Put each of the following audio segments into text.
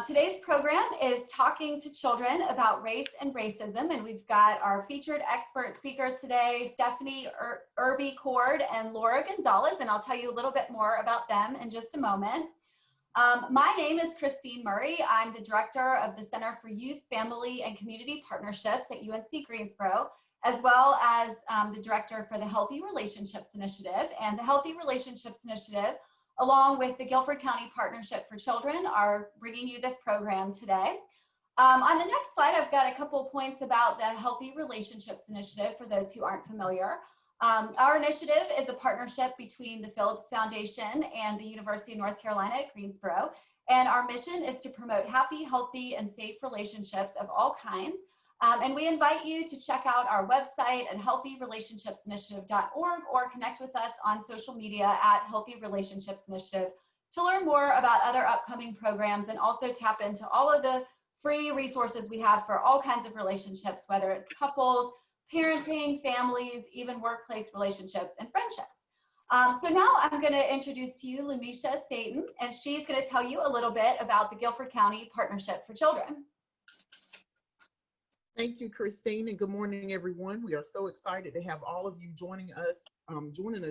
Today's program is talking to children about race and racism, and we've got our featured expert speakers today, Stephanie Irby, Coard, and Laura Gonzalez, and I'll tell you a little bit more about them in just a moment. My name is Christine Murray. I'm the director of the Center for Youth, Family, and Community Partnerships at UNC Greensboro, as well as the director for the Healthy Relationships Initiative. And the Healthy Relationships Initiative, along with the Guilford County Partnership for Children, are bringing you this program today. On the next slide, I've got a couple points about the Healthy Relationships Initiative for those who aren't familiar. Our initiative is a partnership between the Phillips Foundation and the University of North Carolina at Greensboro. And our mission is to promote happy, healthy, and safe relationships of all kinds. And we invite you to check out our website at healthyrelationshipsinitiative.org or connect with us on social media at Healthy Relationships Initiative to learn more about other upcoming programs and also tap into all of the free resources we have for all kinds of relationships, whether it's couples, parenting, families, even workplace relationships and friendships. So now I'm going to introduce to you Lumisha Staten, and she's going to tell you a little bit about the Guilford County Partnership for Children. Thank you, Christine, and good morning, everyone. We are so excited to have all of you joining us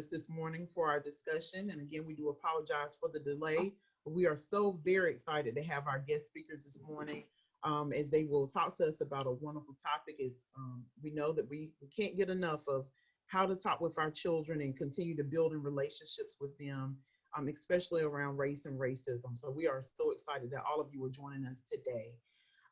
this morning for our discussion. And again, we do apologize for the delay, but we are so very excited to have our guest speakers this morning as they will talk to us about a wonderful topic. We know that we can't get enough of how to talk with our children and continue to build in relationships with them, especially around race and racism. So we are so excited that all of you are joining us today.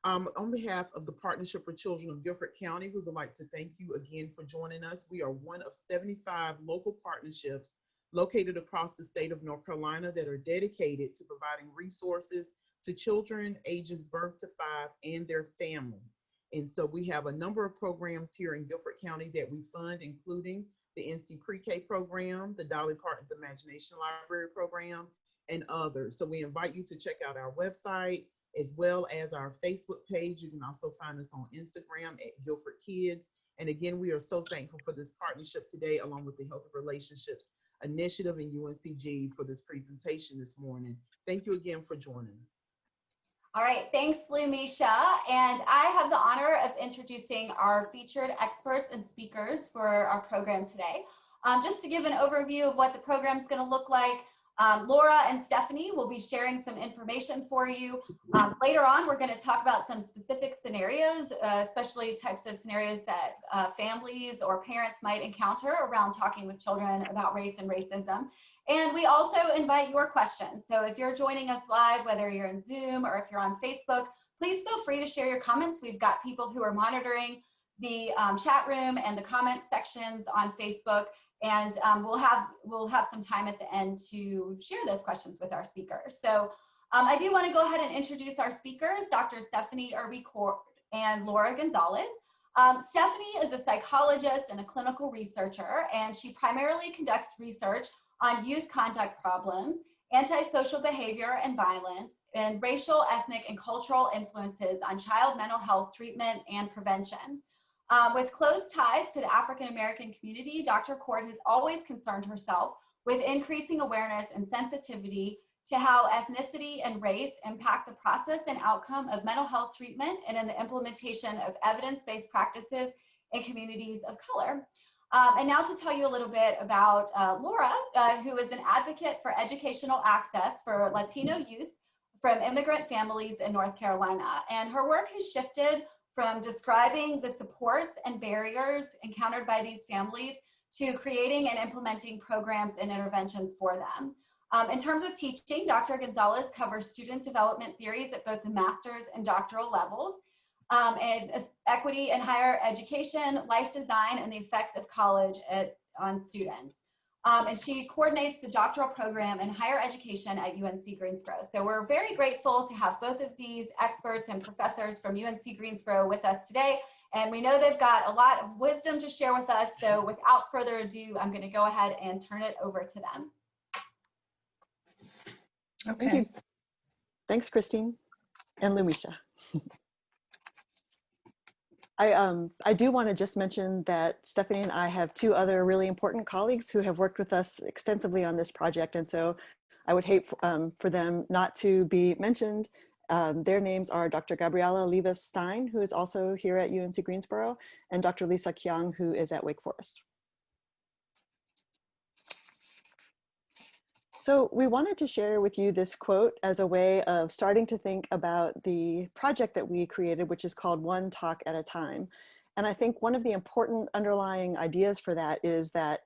On behalf of the Partnership for Children of Guilford County, we would like to thank you again for joining us. We are one of 75 local partnerships located across the state of North Carolina that are dedicated to providing resources to children ages birth to 5 and their families. And so we have a number of programs here in Guilford County that we fund, including the NC Pre-K program, the Dolly Parton's Imagination Library program, and others. So we invite you to check out our website, as well as our Facebook page. You can also find us on Instagram at Guilford Kids. And again, we are so thankful for this partnership today, along with the Healthy Relationships Initiative and UNCG for this presentation this morning. Thank you again for joining us. All right, thanks, Lumisha. And I have the honor of introducing our featured experts and speakers for our program today. Just to give an overview of what the program is going to look like, Laura and Stephanie will be sharing some information for you. Later on, we're going to talk about some specific scenarios, especially types of scenarios that families or parents might encounter around talking with children about race and racism. And we also invite your questions. So if you're joining us live, whether you're in Zoom or if you're on Facebook, please feel free to share your comments. We've got people who are monitoring the chat room and the comment sections on Facebook. And we'll have some time at the end to share those questions with our speakers. So I do want to go ahead and introduce our speakers, Dr. Stephanie Irby Coard and Laura Gonzalez. Stephanie is a psychologist and a clinical researcher, and she primarily conducts research on youth conduct problems, antisocial behavior and violence, and racial, ethnic, and cultural influences on child mental health treatment and prevention. With close ties to the African American community, Dr. Coard has always concerned herself with increasing awareness and sensitivity to how ethnicity and race impact the process and outcome of mental health treatment and in the implementation of evidence-based practices in communities of color. And now to tell you a little bit about Laura, who is an advocate for educational access for Latino youth from immigrant families in North Carolina. And her work has shifted from describing the supports and barriers encountered by these families to creating and implementing programs and interventions for them. In terms of teaching, Dr. Gonzalez covers student development theories at both the master's and doctoral levels, and equity in higher education, life design, and the effects of college on students. And she coordinates the doctoral program in higher education at UNC Greensboro. So we're very grateful to have both of these experts and professors from UNC Greensboro with us today. And we know they've got a lot of wisdom to share with us. So without further ado, I'm going to go ahead and turn it over to them. Okay. Thank you. Thanks, Christine and Lumisha. I do want to just mention that Stephanie and I have two other really important colleagues who have worked with us extensively on this project. And so I would hate for them not to be mentioned Their names are Dr. Gabriela Livas-Stein, who is also here at UNC Greensboro, and Dr. Lisa Kiang, who is at Wake Forest. So we wanted to share with you this quote as a way of starting to think about the project that we created, which is called One Talk at a Time. And I think one of the important underlying ideas for that is that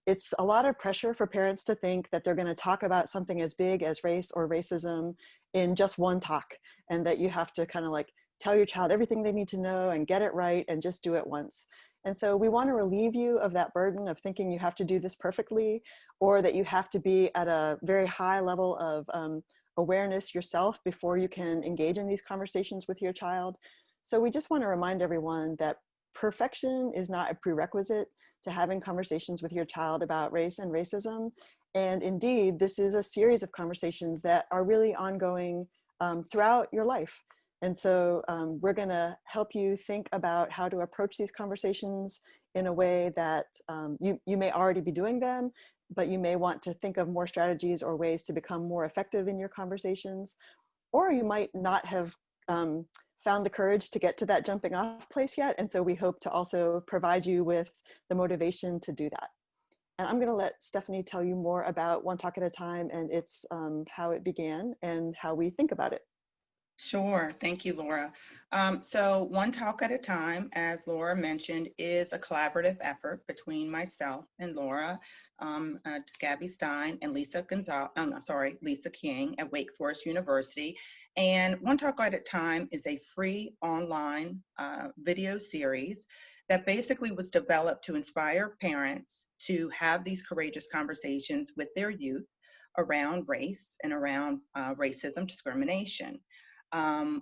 it's a lot of pressure for parents to think that they're going to talk about something as big as race or racism in just one talk, and that you have to kind of like tell your child everything they need to know and get it right and just do it once. And so we want to relieve you of that burden of thinking you have to do this perfectly, or that you have to be at a very high level of awareness yourself before you can engage in these conversations with your child. So we just want to remind everyone that perfection is not a prerequisite to having conversations with your child about race and racism. And indeed, this is a series of conversations that are really ongoing throughout your life. And so we're going to help you think about how to approach these conversations in a way that you may already be doing them, but you may want to think of more strategies or ways to become more effective in your conversations. Or you might not have found the courage to get to that jumping off place yet. And so we hope to also provide you with the motivation to do that. And I'm going to let Stephanie tell you more about One Talk at a Time and its how it began and how we think about it. Sure. Thank you, Laura. So One Talk at a Time, as Laura mentioned, is a collaborative effort between myself and Laura, Gabby Stein, and Lisa King at Wake Forest University. And One Talk at a Time is a free online video series that basically was developed to inspire parents to have these courageous conversations with their youth around race and around racism, discrimination.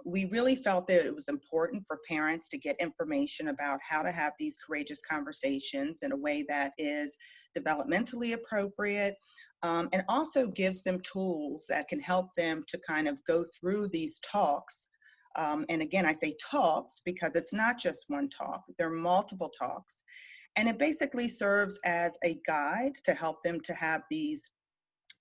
We really felt that it was important for parents to get information about how to have these courageous conversations in a way that is developmentally appropriate, and also gives them tools that can help them to kind of go through these talks. And again, I say talks because it's not just one talk, there are multiple talks. And it basically serves as a guide to help them to have these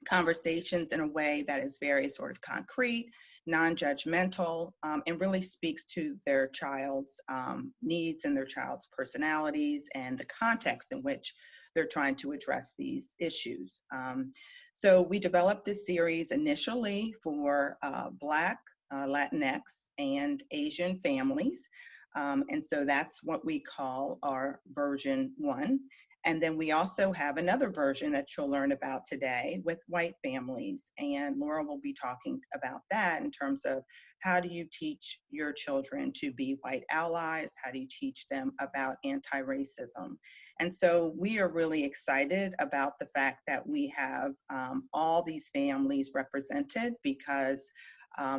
conversations in a way that is very sort of concrete, non-judgmental, and really speaks to their child's needs and their child's personalities and the context in which they're trying to address these issues. So we developed this series initially for Black, Latinx, and Asian families. And so that's what we call our version 1. And then we also have another version that you'll learn about today with white families. And Laura will be talking about that in terms of how do you teach your children to be white allies? How do you teach them about anti-racism? And so we are really excited about the fact that we have all these families represented, because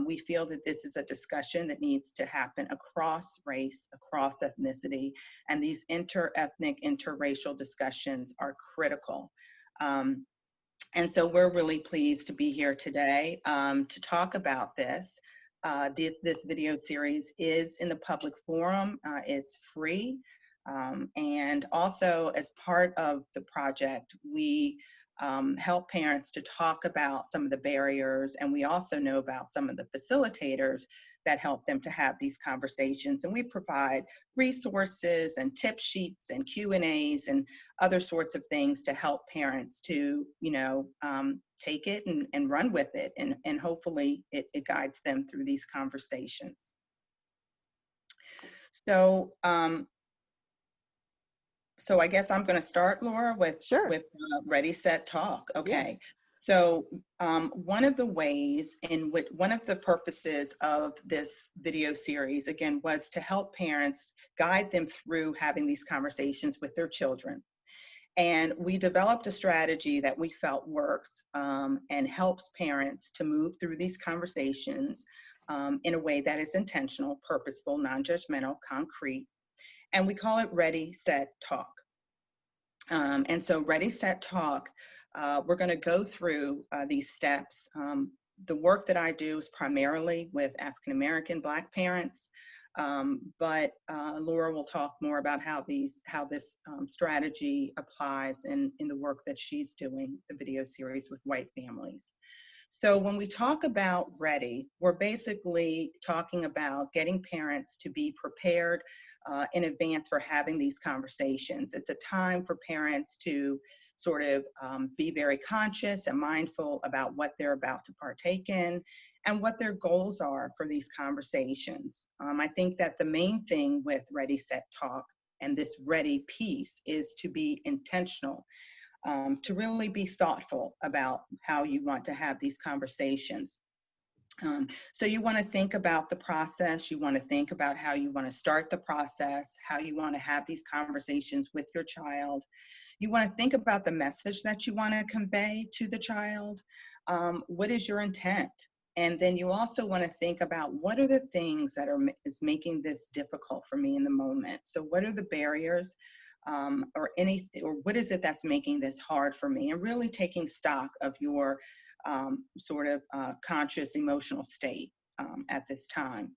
we feel that this is a discussion that needs to happen across race, across ethnicity, and these inter-ethnic, interracial discussions are critical. And so we're really pleased to be here today to talk about this. This video series is in the public forum. It's free. And also, as part of the project, we help parents to talk about some of the barriers, and we also know about some of the facilitators that help them to have these conversations. And we provide resources and tip sheets and Q&As and other sorts of things to help parents to, take it and run with it, and hopefully it guides them through these conversations. So I guess I'm going to start, Laura, with Ready, Set, Talk. Okay. Yeah. So one of the ways in which, one of the purposes of this video series, again, was to help parents, guide them through having these conversations with their children. And we developed a strategy that we felt works and helps parents to move through these conversations in a way that is intentional, purposeful, non-judgmental, concrete. And we call it Ready, Set, Talk. And so Ready, Set, Talk, we're going to go through these steps. The work that I do is primarily with African American Black parents, but Laura will talk more about how this strategy applies in the work that she's doing, the video series with white families. So when we talk about ready, we're basically talking about getting parents to be prepared in advance for having these conversations. It's a time for parents to sort of be very conscious and mindful about what they're about to partake in and what their goals are for these conversations. I think that the main thing with Ready, Set, Talk and this ready piece is to be intentional, to really be thoughtful about how you want to have these conversations. So you want to think about the process, you want to think about how you want to start the process, how you want to have these conversations with your child. You want to think about the message that you want to convey to the child. What is your intent? And then you also want to think about what are the things that is making this difficult for me in the moment. So what are the barriers or what is it that's making this hard for me? And really taking stock of your sort of conscious emotional state at this time.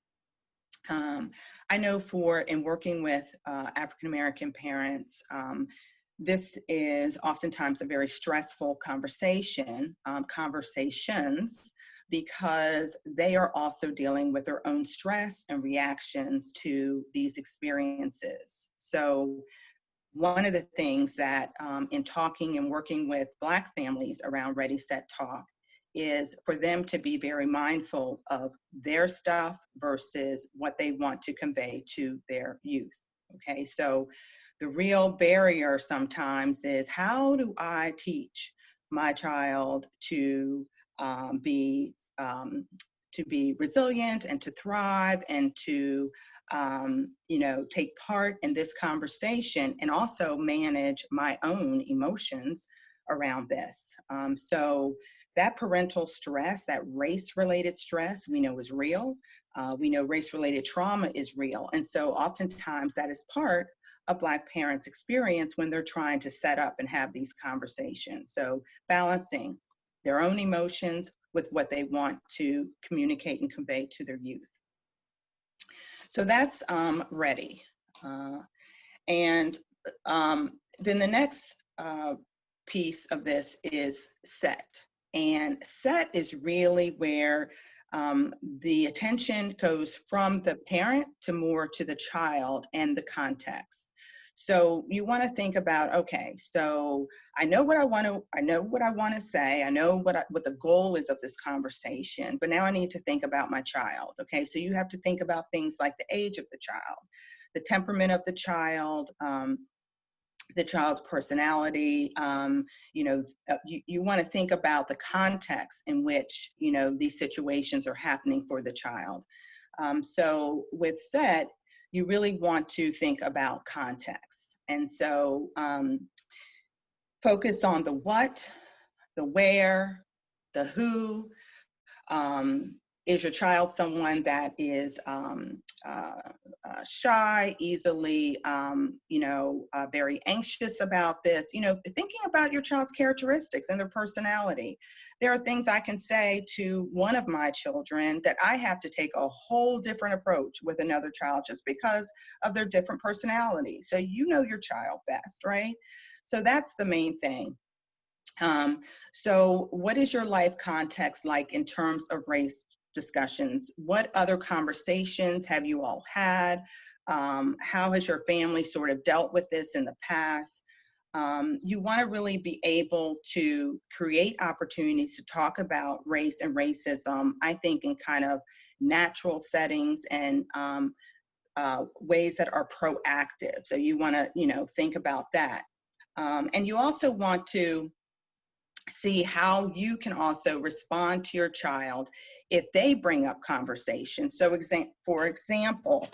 I know in working with African American parents, this is oftentimes a very stressful conversations, because they are also dealing with their own stress and reactions to these experiences. So one of the things that in talking and working with Black families around Ready, Set, Talk is for them to be very mindful of their stuff versus what they want to convey to their youth. Okay, so the real barrier sometimes is, how do I teach my child to be resilient and to thrive and to take part in this conversation and also manage my own emotions around this. So that parental stress, that race-related stress, we know is real. We know race-related trauma is real. And so oftentimes that is part of Black parents' experience when they're trying to set up and have these conversations. So balancing their own emotions with what they want to communicate and convey to their youth. So that's ready. And then the next piece of this is set. And set is really where the attention goes from the parent to more to the child and the context. So you want to think about, okay, so I know what I want to say. I know what the goal is of this conversation, but now I need to think about my child. Okay, so you have to think about things like the age of the child, the temperament of the child's personality. You want to think about the context in which, these situations are happening for the child. So with set, you really want to think about context. And so focus on the what, the where, the who. Is your child someone that is shy, easily, very anxious about this? Thinking about your child's characteristics and their personality. There are things I can say to one of my children that I have to take a whole different approach with another child just because of their different personalities. So you know your child best, right? So that's the main thing. So what is your life context like in terms of race discussions? What other conversations have you all had? How has your family sort of dealt with this in the past? You want to really be able to create opportunities to talk about race and racism, I think, in kind of natural settings and ways that are proactive. So you want to, think about that. And you also want to see how you can also respond to your child if they bring up conversations. So for example,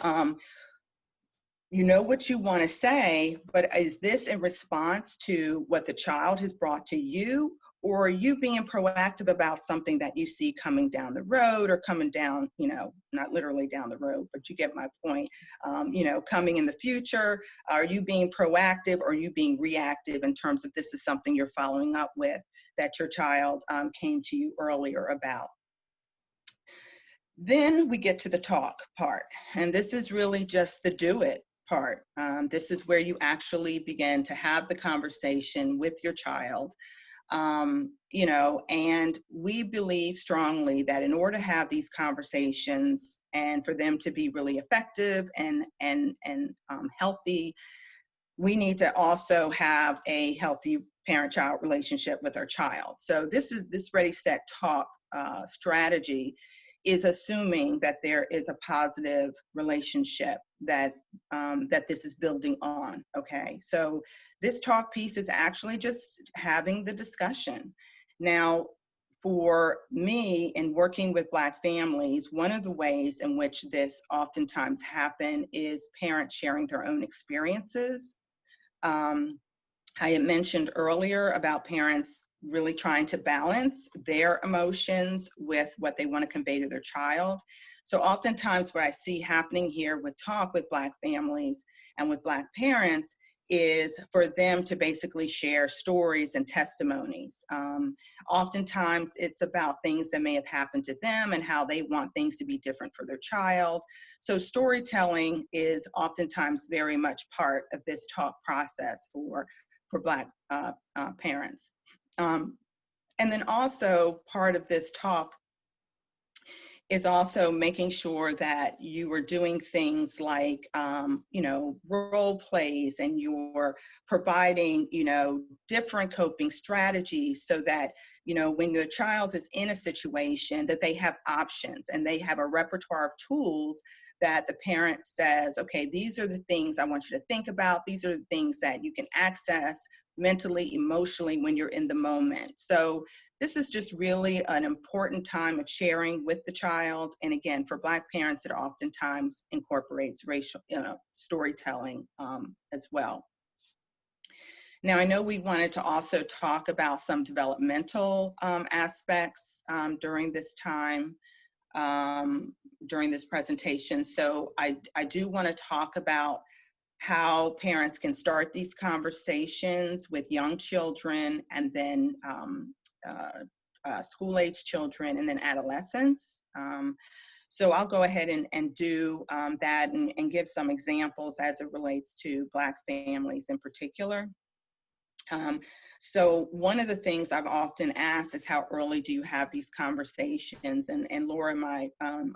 you know what you want to say, but is this in response to what the child has brought to you? Or are you being proactive about something that you see coming down the road or coming down, not literally down the road, but you get my point, coming in the future? Are you being proactive or are you being reactive in terms of this is something you're following up with that your child came to you earlier about? Then we get to the talk part, and this is really just the do it part. This is where you actually begin to have the conversation with your child. You know, and we believe strongly that in order to have these conversations and for them to be really effective and healthy, we need to also have a healthy parent-child relationship with our child. So this Ready, Set, Talk strategy is assuming that there is a positive relationship that this is building on. Okay, so this talk piece is actually just having the discussion. Now, for me, in working with Black families, one of the ways in which this oftentimes happen is parents sharing their own experiences. I had mentioned earlier about parents really trying to balance their emotions with what they want to convey to their child. So oftentimes what I see happening here with talk with Black families and with Black parents is for them to basically share stories and testimonies. Oftentimes it's about things that may have happened to them and how they want things to be different for their child. So storytelling is oftentimes very much part of this talk process for Black parents. And then also part of this talk is also making sure that you are doing things like, you know, role plays, and you're providing, you know, different coping strategies so that, you know, when your child is in a situation that they have options and they have a repertoire of tools that the parent says, okay, these are the things I want you to think about. These are the things that you can access mentally, emotionally when you're in the moment. So this is just really an important time of sharing with the child. And again, for Black parents, it oftentimes incorporates racial, you know, storytelling as well. Now, I know we wanted to also talk about some developmental aspects during this time, during this presentation. So I do want to talk about how parents can start these conversations with young children, and then school-age children, and then adolescents. So I'll go ahead and do that and give some examples as it relates to Black families in particular. So one of the things I've often asked is, how early do you have these conversations? And Laura, my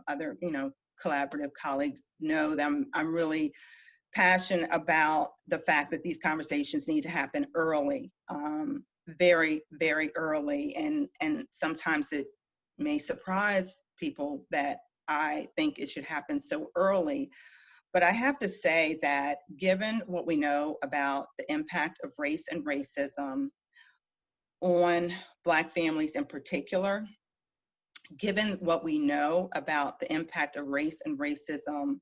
other, you know, collaborative colleagues know that I'm really passionate about the fact that these conversations need to happen early, very, very early. And sometimes it may surprise people that I think it should happen so early. But I have to say that given what we know about the impact of race and racism on Black families in particular, given what we know about the impact of race and racism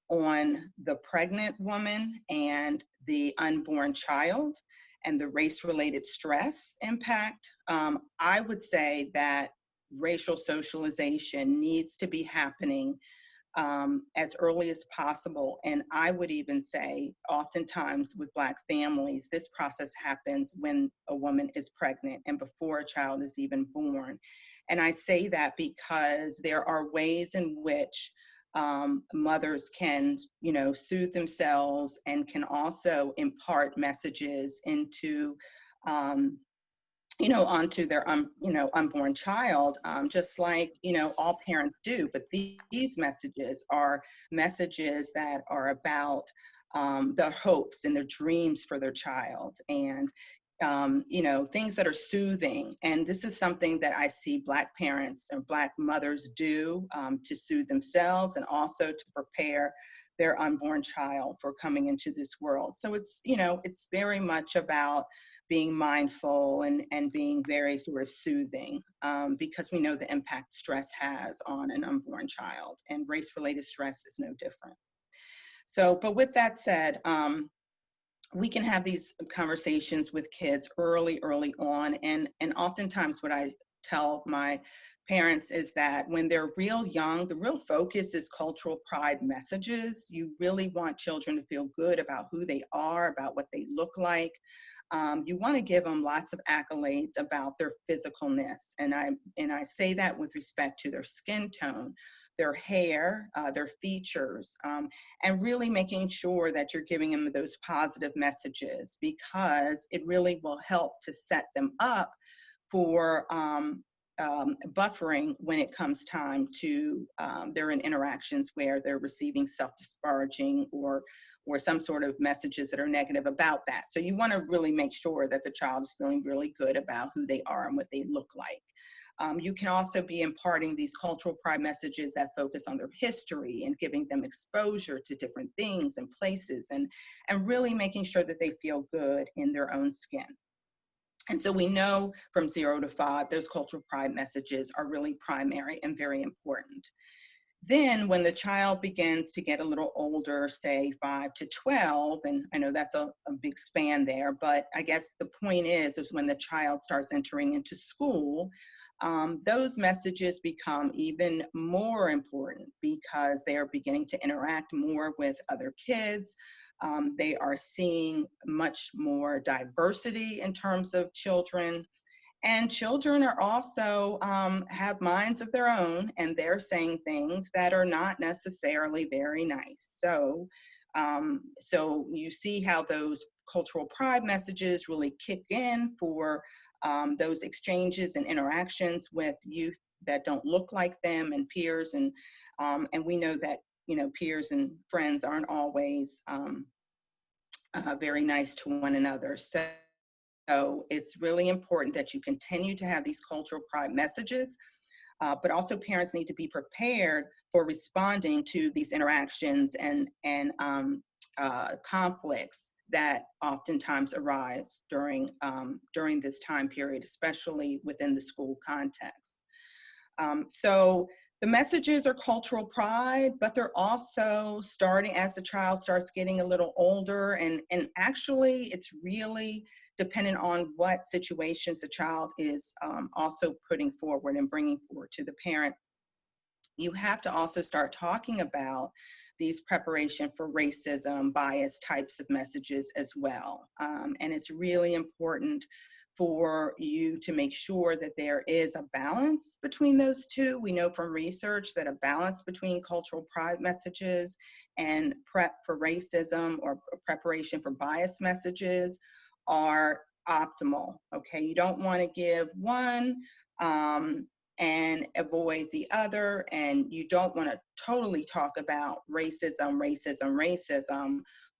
on the pregnant woman and the unborn child and the race-related stress impact, I would say that racial socialization needs to be happening as early as possible. And I would even say oftentimes with Black families, this process happens when a woman is pregnant and before a child is even born. And I say that because there are ways in which mothers can, you know, soothe themselves and can also impart messages into, you know, onto their, you know, unborn child, just like, you know, all parents do. But these messages are messages that are about their hopes and their dreams for their child, and you know, things that are soothing. And this is something that I see Black parents and Black mothers do to soothe themselves and also to prepare their unborn child for coming into this world. So it's, you know, it's very much about being mindful and being very sort of soothing, because we know the impact stress has on an unborn child, and race-related stress is no different. So, but with that said, we can have these conversations with kids early on. And oftentimes what I tell my parents is that when they're real young, the real focus is cultural pride messages. You really want children to feel good about who they are, about what they look like. You want to give them lots of accolades about their physicalness. And I say that with respect to their skin tone, their hair, their features, and really making sure that you're giving them those positive messages, because it really will help to set them up for buffering when it comes time to they're in interactions where they're receiving self-disparaging or some sort of messages that are negative about that. So you want to really make sure that the child is feeling really good about who they are and what they look like. You can also be imparting these cultural pride messages that focus on their history and giving them exposure to different things and places, and really making sure that they feel good in their own skin. And so we know from 0 to 5, those cultural pride messages are really primary and very important. Then when the child begins to get a little older, say 5 to 12, and I know that's a big span there, but I guess the point is when the child starts entering into school, those messages become even more important because they are beginning to interact more with other kids. They are seeing much more diversity in terms of children. And children are also have minds of their own, and they're saying things that are not necessarily very nice. So, so you see how those cultural pride messages really kick in for those exchanges and interactions with youth that don't look like them and peers, and we know that peers and friends aren't always very nice to one another. So it's really important that you continue to have these cultural pride messages, but also parents need to be prepared for responding to these interactions and conflicts that oftentimes arise during this time period, especially within the school context. So the messages are cultural pride, but they're also starting as the child starts getting a little older, and actually it's really dependent on what situations the child is also putting forward and bringing forward to the parent. You have to also start talking about these preparation for racism, bias types of messages as well. And it's really important for you to make sure that there is a balance between those two. We know from research that a balance between cultural pride messages and prep for racism or preparation for bias messages are optimal. Okay, you don't want to give one and avoid the other, and you don't want to totally talk about racism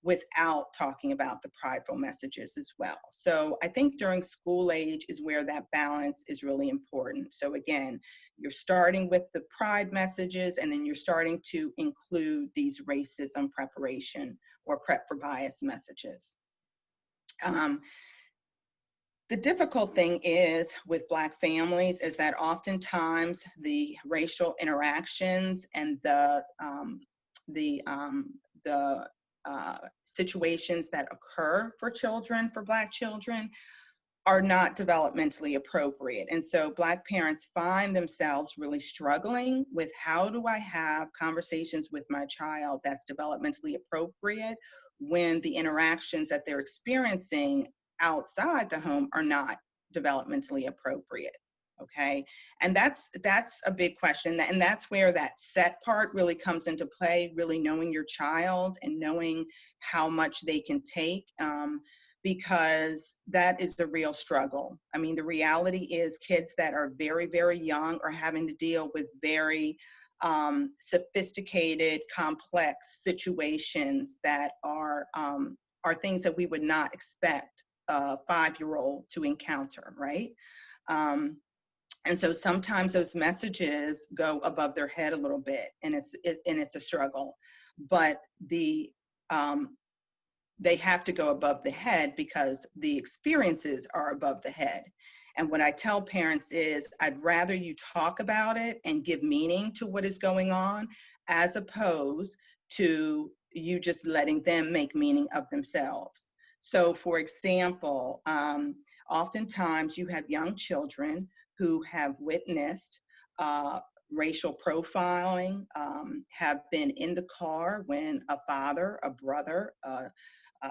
without talking about the prideful messages as well. So I think during school age is where that balance is really important. So again, you're starting with the pride messages, and then you're starting to include these racism preparation or prep for bias messages. The difficult thing is with Black families is that oftentimes the racial interactions and the situations that occur for children, for Black children, are not developmentally appropriate. And so Black parents find themselves really struggling with, how do I have conversations with my child that's developmentally appropriate when the interactions that they're experiencing outside the home are not developmentally appropriate. Okay, and that's a big question, and that's where that set part really comes into play, really knowing your child and knowing how much they can take, because that is the real struggle. I mean, the reality is kids that are very, very young are having to deal with very sophisticated, complex situations that are things that we would not expect a 5-year-old to encounter, right? And so sometimes those messages go above their head a little bit, and it's a struggle. But they have to go above the head because the experiences are above the head. And what I tell parents is, I'd rather you talk about it and give meaning to what is going on, as opposed to you just letting them make meaning of themselves. So for example, oftentimes you have young children who have witnessed racial profiling, have been in the car when a father, a brother,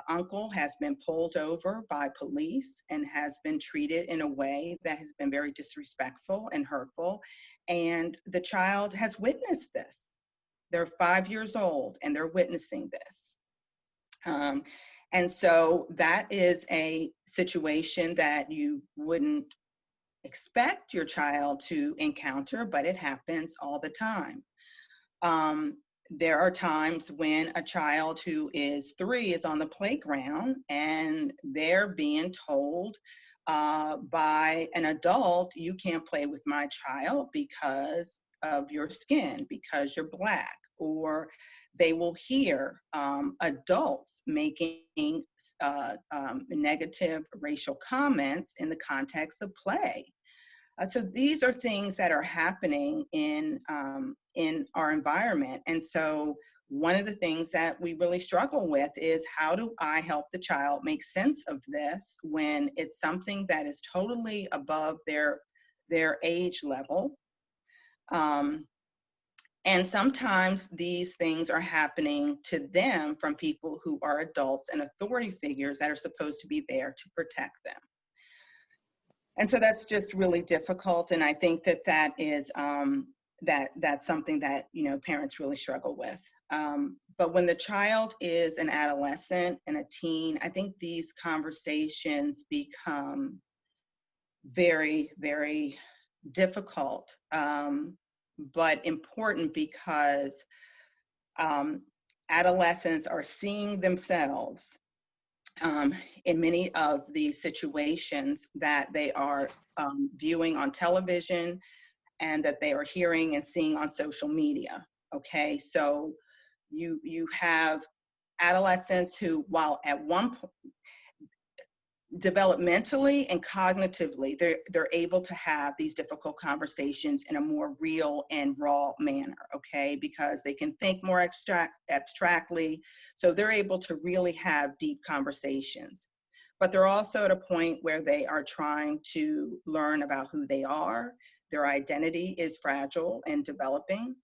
uncle has been pulled over by police and has been treated in a way that has been very disrespectful and hurtful. And the child has witnessed this. They're 5 years old and they're witnessing this. And so that is a situation that you wouldn't expect your child to encounter, but it happens all the time. There are times when a child who is 3 is on the playground and they're being told by an adult, you can't play with my child because of your skin, because you're Black. Or they will hear adults making negative racial comments in the context of play. So these are things that are happening in our environment. And so one of the things that we really struggle with is, how do I help the child make sense of this when it's something that is totally above their age level? And sometimes these things are happening to them from people who are adults and authority figures that are supposed to be there to protect them. And so that's just really difficult. And I think that that is that's something that, you know, parents really struggle with. But when the child is an adolescent and a teen, I think these conversations become very, very difficult, but important, because adolescents are seeing themselves in many of these situations that they are viewing on television and that they are hearing and seeing on social media. Okay, so you have adolescents who, while at one point, developmentally and cognitively, they're able to have these difficult conversations in a more real and raw manner, okay? Because they can think more abstractly, so they're able to really have deep conversations. But they're also at a point where they are trying to learn about who they are. Their identity is fragile and developing,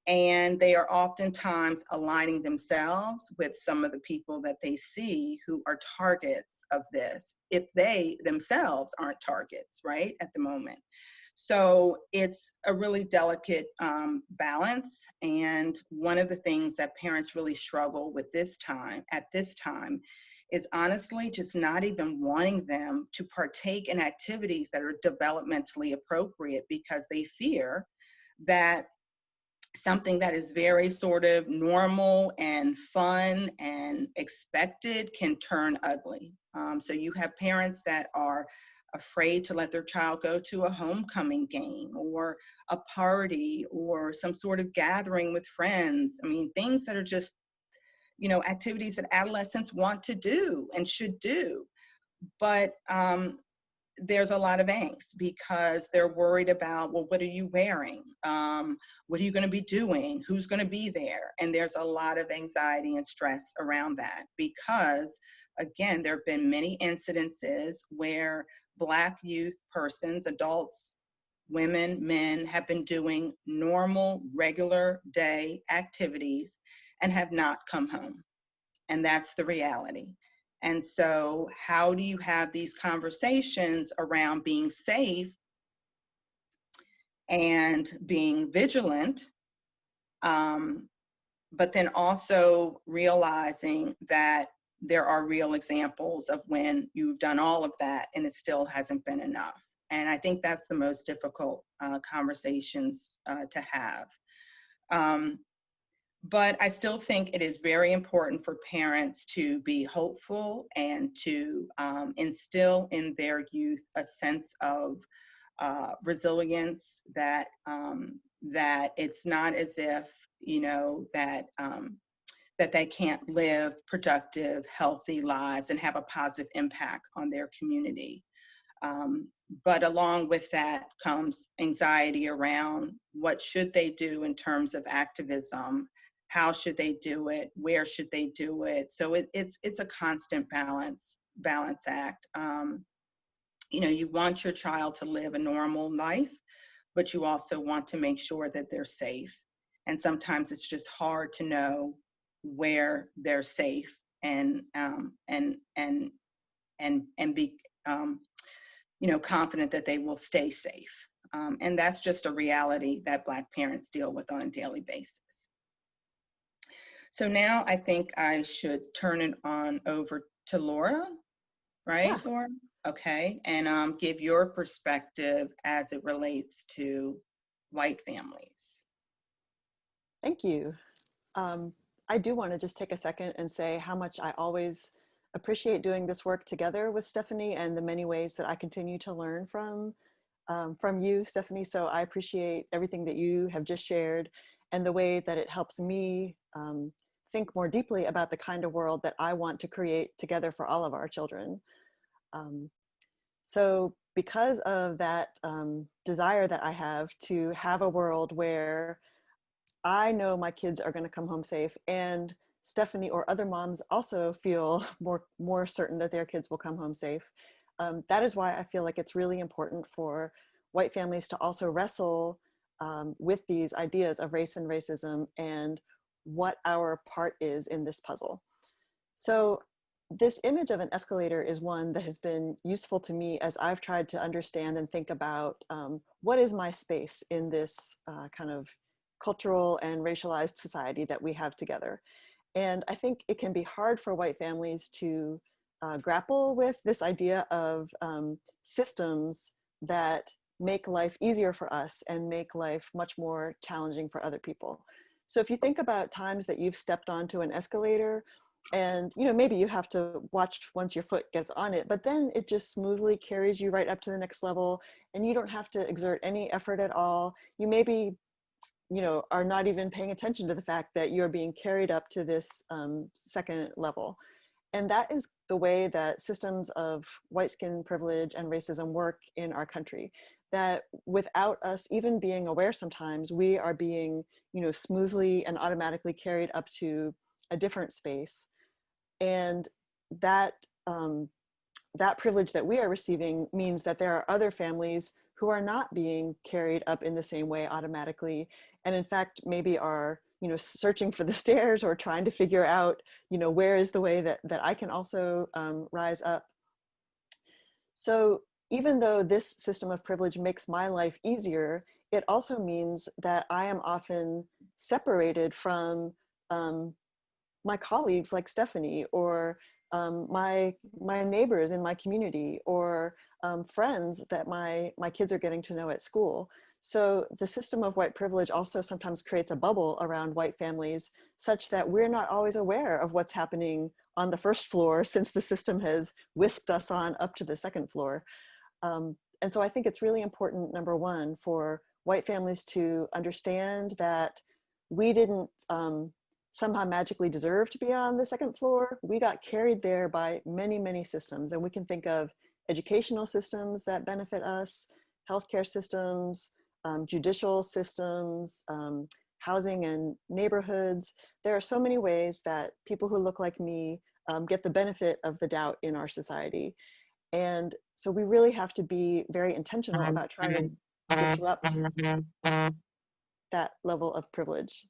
and they are oftentimes aligning themselves with some of the people that they see who are targets of this, if they themselves aren't targets, right, at the moment. So it's a really delicate balance. And one of the things that parents really struggle with at this time, is honestly just not even wanting them to partake in activities that are developmentally appropriate, because they fear that something that is very sort of normal and fun and expected can turn ugly. So you have parents that are afraid to let their child go to a homecoming game or a party or some sort of gathering with friends. I mean, things that are just, you know, activities that adolescents want to do and should do. But there's a lot of angst because they're worried about, well, what are you wearing? What are you going to be doing? Who's going to be there? And there's a lot of anxiety and stress around that because, again, there have been many incidences where Black youth persons, adults, women, men, have been doing normal, regular day activities and have not come home. And that's the reality. And so how do you have these conversations around being safe and being vigilant, but then also realizing that there are real examples of when you've done all of that and it still hasn't been enough. And I think that's the most difficult conversations to have. But I still think it is very important for parents to be hopeful and to instill in their youth a sense of resilience, that that it's not as if, you know, that that they can't live productive, healthy lives and have a positive impact on their community. But along with that comes anxiety around what should they do in terms of activism. How should they do it? Where should they do it? So it's a constant balance act. You know, you want your child to live a normal life, but you also want to make sure that they're safe. And sometimes it's just hard to know where they're safe and be confident that they will stay safe. And that's just a reality that Black parents deal with on a daily basis. So now I think I should turn it on over to Laura, right, Yeah. Laura? Okay, and give your perspective as it relates to white families. Thank you. I do want to just take a second and say how much I always appreciate doing this work together with Stephanie, and the many ways that I continue to learn from you, Stephanie. So I appreciate everything that you have just shared, and the way that it helps me think more deeply about the kind of world that I want to create together for all of our children. So because of that desire that I have to have a world where I know my kids are going to come home safe, and Stephanie or other moms also feel more certain that their kids will come home safe. That is why I feel like it's really important for white families to also wrestle with these ideas of race and racism and what our part is in this puzzle. So this image of an escalator is one that has been useful to me as I've tried to understand and think about what is my space in this kind of cultural and racialized society that we have together. And I think it can be hard for white families to grapple with this idea of systems that make life easier for us and make life much more challenging for other people. So if you think about times that you've stepped onto an escalator, and maybe you have to watch once your foot gets on it, but then it just smoothly carries you right up to the next level, and you don't have to exert any effort at all. You maybe are not even paying attention to the fact that you're being carried up to this second level. And that is the way that systems of white skin privilege and racism work in our country. That without us even being aware, sometimes we are being, smoothly and automatically carried up to a different space. And that that privilege that we are receiving means that there are other families who are not being carried up in the same way automatically, and in fact maybe are searching for the stairs or trying to figure out where is the way that I can also rise up. So even though this system of privilege makes my life easier, it also means that I am often separated from my colleagues like Stephanie, or my neighbors in my community, or friends that my kids are getting to know at school. So the system of white privilege also sometimes creates a bubble around white families, such that we're not always aware of what's happening on the first floor, since the system has whisked us on up to the second floor. And so I think it's really important, number one, for white families to understand that we didn't somehow magically deserve to be on the second floor. We got carried there by many, many systems. And we can think of educational systems that benefit us, healthcare systems, judicial systems, housing and neighborhoods. There are so many ways that people who look like me get the benefit of the doubt in our society. And so we really have to be very intentional about trying to disrupt that level of privilege.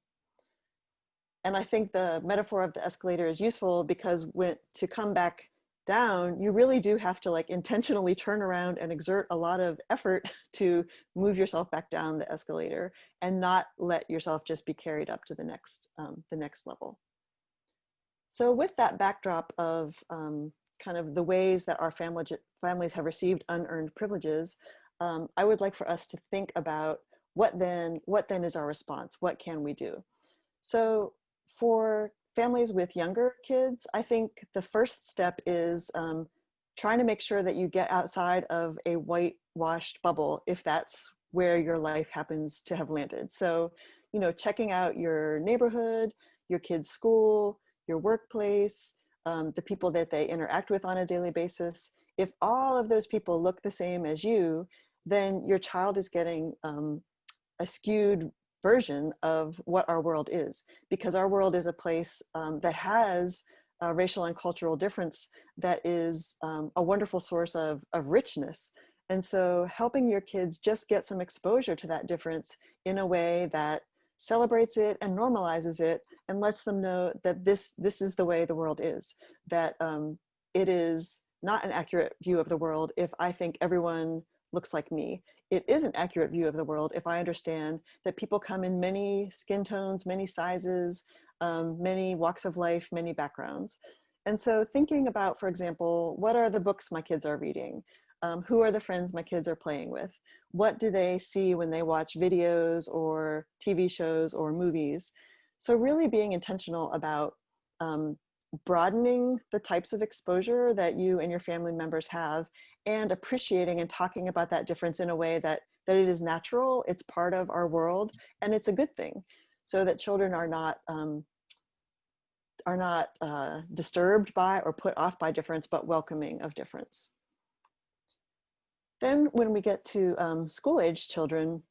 And I think the metaphor of the escalator is useful because to come back down, you really do have to intentionally turn around and exert a lot of effort to move yourself back down the escalator, and not let yourself just be carried up to the next level. So with that backdrop of kind of the ways that our families have received unearned privileges, I would like for us to think about what then is our response? What can we do? So for families with younger kids, I think the first step is trying to make sure that you get outside of a whitewashed bubble, if that's where your life happens to have landed. So, checking out your neighborhood, your kids' school, your workplace, the people that they interact with on a daily basis. If all of those people look the same as you, then your child is getting a skewed version of what our world is, because our world is a place that has racial and cultural difference that is a wonderful source of richness. And so helping your kids just get some exposure to that difference in a way that celebrates it and normalizes it and lets them know that this is the way the world is, that it is not an accurate view of the world if I think everyone looks like me. It is an accurate view of the world if I understand that people come in many skin tones, many sizes, many walks of life, many backgrounds. And so thinking about, for example, what are the books my kids are reading? Who are the friends my kids are playing with? What do they see when they watch videos or TV shows or movies? So really being intentional about broadening the types of exposure that you and your family members have, and appreciating and talking about that difference in a way that it is natural, it's part of our world, and it's a good thing, so that children are not disturbed by or put off by difference, but welcoming of difference. Then when we get to school-age children,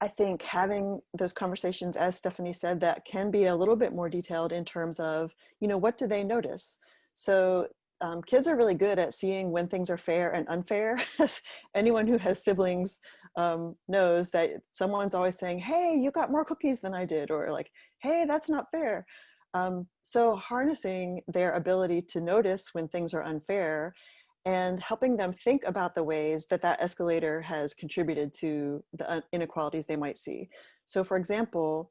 I think having those conversations, as Stephanie said, that can be a little bit more detailed in terms of, what do they notice? So kids are really good at seeing when things are fair and unfair. Anyone who has siblings knows that someone's always saying, hey, you got more cookies than I did, or like, hey, that's not fair. So harnessing their ability to notice when things are unfair and helping them think about the ways that that escalator has contributed to the inequalities they might see. So for example,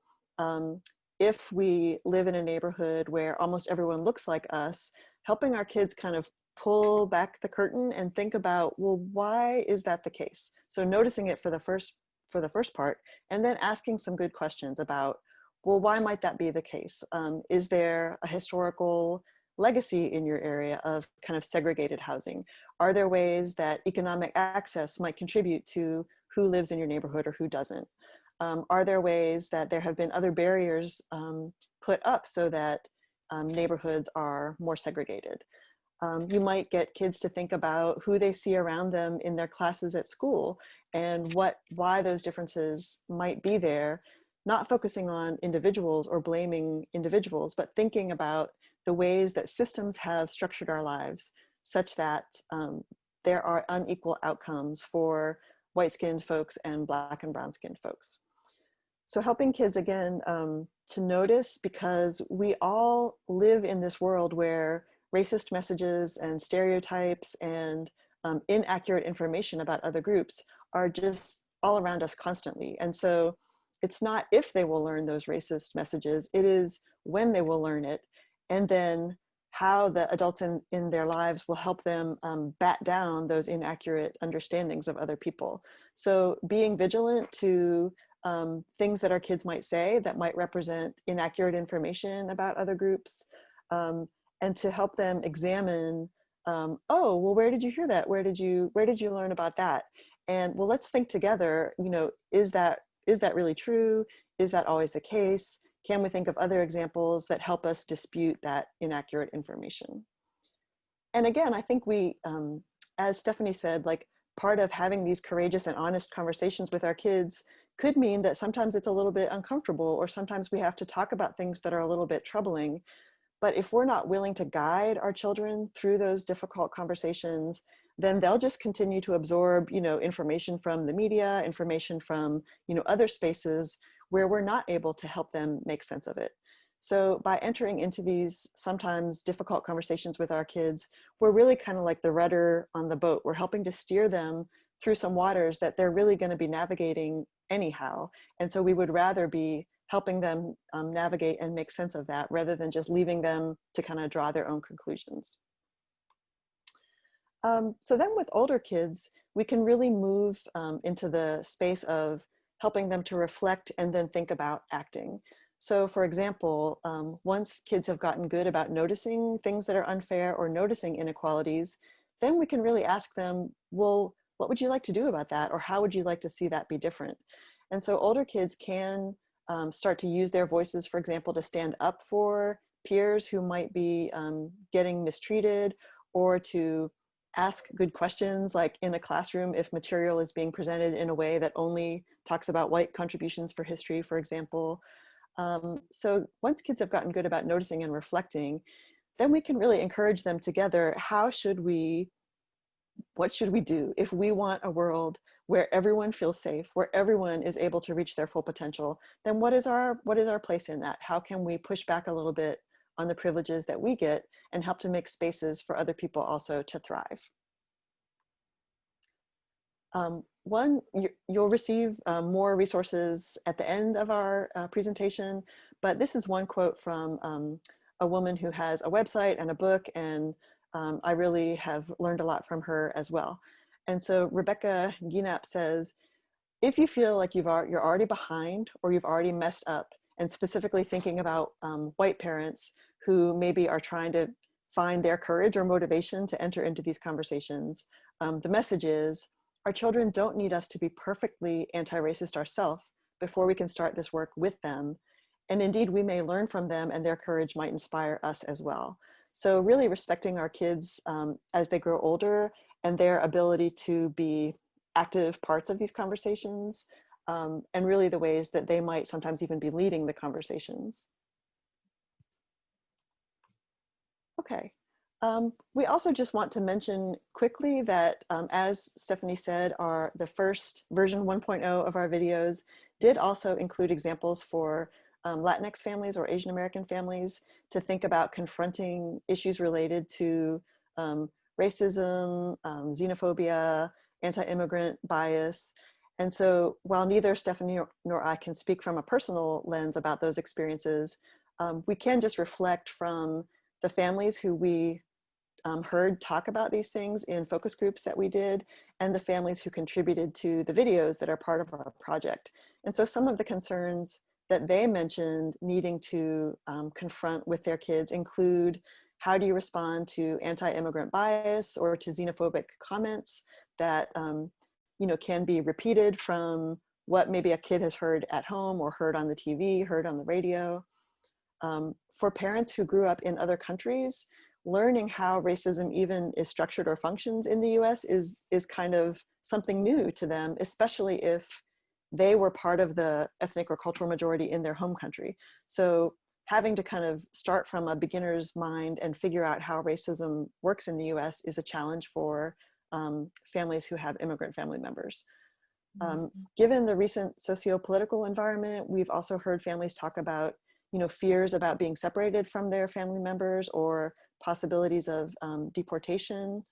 if we live in a neighborhood where almost everyone looks like us, helping our kids kind of pull back the curtain and think about, well, why is that the case? So noticing it for the first part, and then asking some good questions about, well, why might that be the case? Is there a historical legacy in your area of kind of segregated housing? Are there ways that economic access might contribute to who lives in your neighborhood or who doesn't? Are there ways that there have been other barriers put up so that neighborhoods are more segregated? You might get kids to think about who they see around them in their classes at school and why those differences might be there, not focusing on individuals or blaming individuals, but thinking about the ways that systems have structured our lives such that there are unequal outcomes for white-skinned folks and Black and brown-skinned folks. So helping kids, again, to notice, because we all live in this world where racist messages and stereotypes and inaccurate information about other groups are just all around us constantly. And so it's not if they will learn those racist messages, it is when they will learn it, and then how the adults in their lives will help them bat down those inaccurate understandings of other people. So being vigilant to things that our kids might say that might represent inaccurate information about other groups, and to help them examine, oh, well, where did you hear that? Where did you learn about that? And well, let's think together, is that really true? Is that always the case? Can we think of other examples that help us dispute that inaccurate information? And again, I think we, as Stephanie said, like part of having these courageous and honest conversations with our kids could mean that sometimes it's a little bit uncomfortable, or sometimes we have to talk about things that are a little bit troubling. But if we're not willing to guide our children through those difficult conversations, then they'll just continue to absorb, information from the media, information from, other spaces where we're not able to help them make sense of it. So by entering into these sometimes difficult conversations with our kids, we're really kind of like the rudder on the boat. We're helping to steer them through some waters that they're really going to be navigating anyhow. And so we would rather be helping them navigate and make sense of that rather than just leaving them to kind of draw their own conclusions. So then with older kids, we can really move into the space of helping them to reflect and then think about acting. So for example, once kids have gotten good about noticing things that are unfair or noticing inequalities, then we can really ask them, well, what would you like to do about that? Or how would you like to see that be different? And so older kids can start to use their voices, for example, to stand up for peers who might be getting mistreated, or to ask good questions, like in a classroom, if material is being presented in a way that only talks about white contributions for history, for example. So once kids have gotten good about noticing and reflecting, then we can really encourage them together. What should we do if we want a world where everyone feels safe, where everyone is able to reach their full potential, then what is our place in that? How can we push back a little bit on the privileges that we get and help to make spaces for other people also to thrive? You'll receive more resources at the end of our presentation, but this is one quote from a woman who has a website and a book, and I really have learned a lot from her as well. And so Rebecca Guinap says, if you feel like you're already behind or you've already messed up, and specifically thinking about white parents who maybe are trying to find their courage or motivation to enter into these conversations, the message is, our children don't need us to be perfectly anti-racist ourselves before we can start this work with them. And indeed, we may learn from them, and their courage might inspire us as well. So really respecting our kids as they grow older and their ability to be active parts of these conversations, and really the ways that they might sometimes even be leading the conversations. Okay. We also just want to mention quickly that, as Stephanie said, the first version 1.0 of our videos did also include examples for Latinx families or Asian American families to think about confronting issues related to racism, xenophobia, anti-immigrant bias. And so while neither Stephanie nor I can speak from a personal lens about those experiences, we can just reflect from the families who we heard talk about these things in focus groups that we did, and the families who contributed to the videos that are part of our project. And so some of the concerns that they mentioned needing to confront with their kids include, how do you respond to anti-immigrant bias or to xenophobic comments that can be repeated from what maybe a kid has heard at home or heard on the TV, heard on the radio. For parents who grew up in other countries, learning how racism even is structured or functions in the US is kind of something new to them, especially if they were part of the ethnic or cultural majority in their home country. So having to kind of start from a beginner's mind and figure out how racism works in the US is a challenge for families who have immigrant family members. Given the recent socio-political environment, we've also heard families talk about fears about being separated from their family members or possibilities of deportation.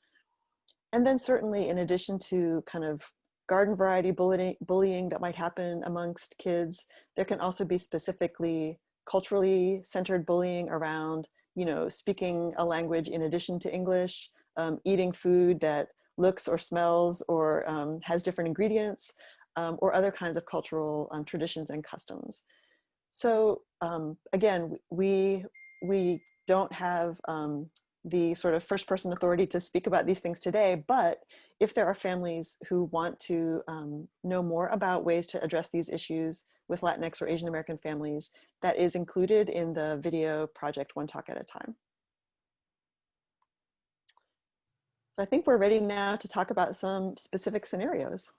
And then certainly, in addition to kind of garden variety bullying that might happen amongst kids, there can also be specifically culturally centered bullying around, speaking a language in addition to English, eating food that looks or smells or has different ingredients, or other kinds of cultural traditions and customs. So again, we don't have the sort of first person authority to speak about these things today, but if there are families who want to know more about ways to address these issues with Latinx or Asian American families, that is included in the video project One Talk at a Time. So I think we're ready now to talk about some specific scenarios.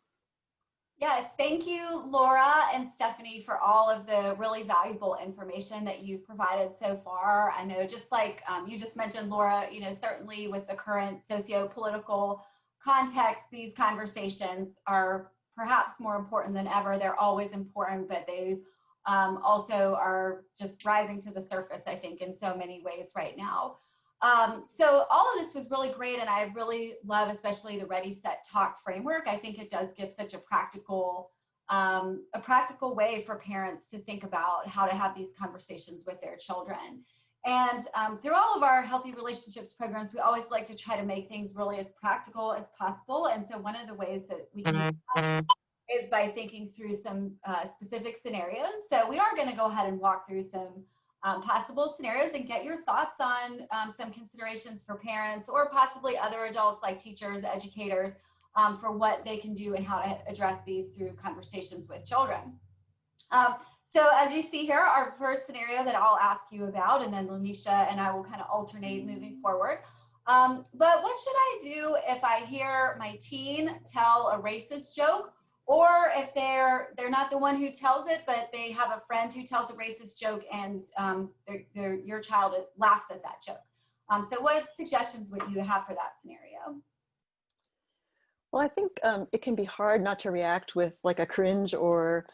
Yes, thank you, Laura and Stephanie, for all of the really valuable information that you've provided so far. I know, just like you just mentioned, Laura, certainly with the current socio-political context, these conversations are perhaps more important than ever. They're always important, but they also are just rising to the surface, I think, in so many ways right now. So all of this was really great, and I really love especially the Ready, Set, Talk framework. I think it does give such a practical way for parents to think about how to have these conversations with their children. And through all of our Healthy Relationships programs, we always like to try to make things really as practical as possible. And so one of the ways that we can do that is by thinking through some specific scenarios. So we are going to go ahead and walk through some possible scenarios and get your thoughts on some considerations for parents or possibly other adults like teachers, educators, for what they can do and how to address these through conversations with children. So as you see here, our first scenario that I'll ask you about, and then Lumisha and I will kind of alternate moving forward. But what should I do if I hear my teen tell a racist joke, or if they're not the one who tells it, but they have a friend who tells a racist joke and your child laughs at that joke? So what suggestions would you have for that scenario? Well, I think it can be hard not to react with like a cringe or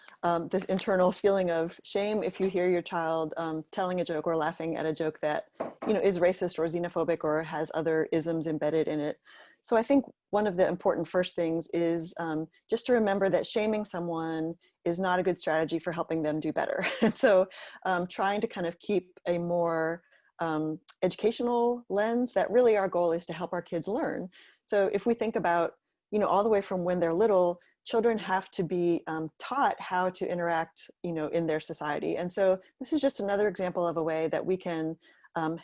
this internal feeling of shame if you hear your child telling a joke or laughing at a joke that, is racist or xenophobic or has other isms embedded in it. So I think one of the important first things is just to remember that shaming someone is not a good strategy for helping them do better. And so trying to kind of keep a more educational lens, that really our goal is to help our kids learn. So if we think about all the way from when they're little, children have to be taught how to interact, in their society. And so this is just another example of a way that we can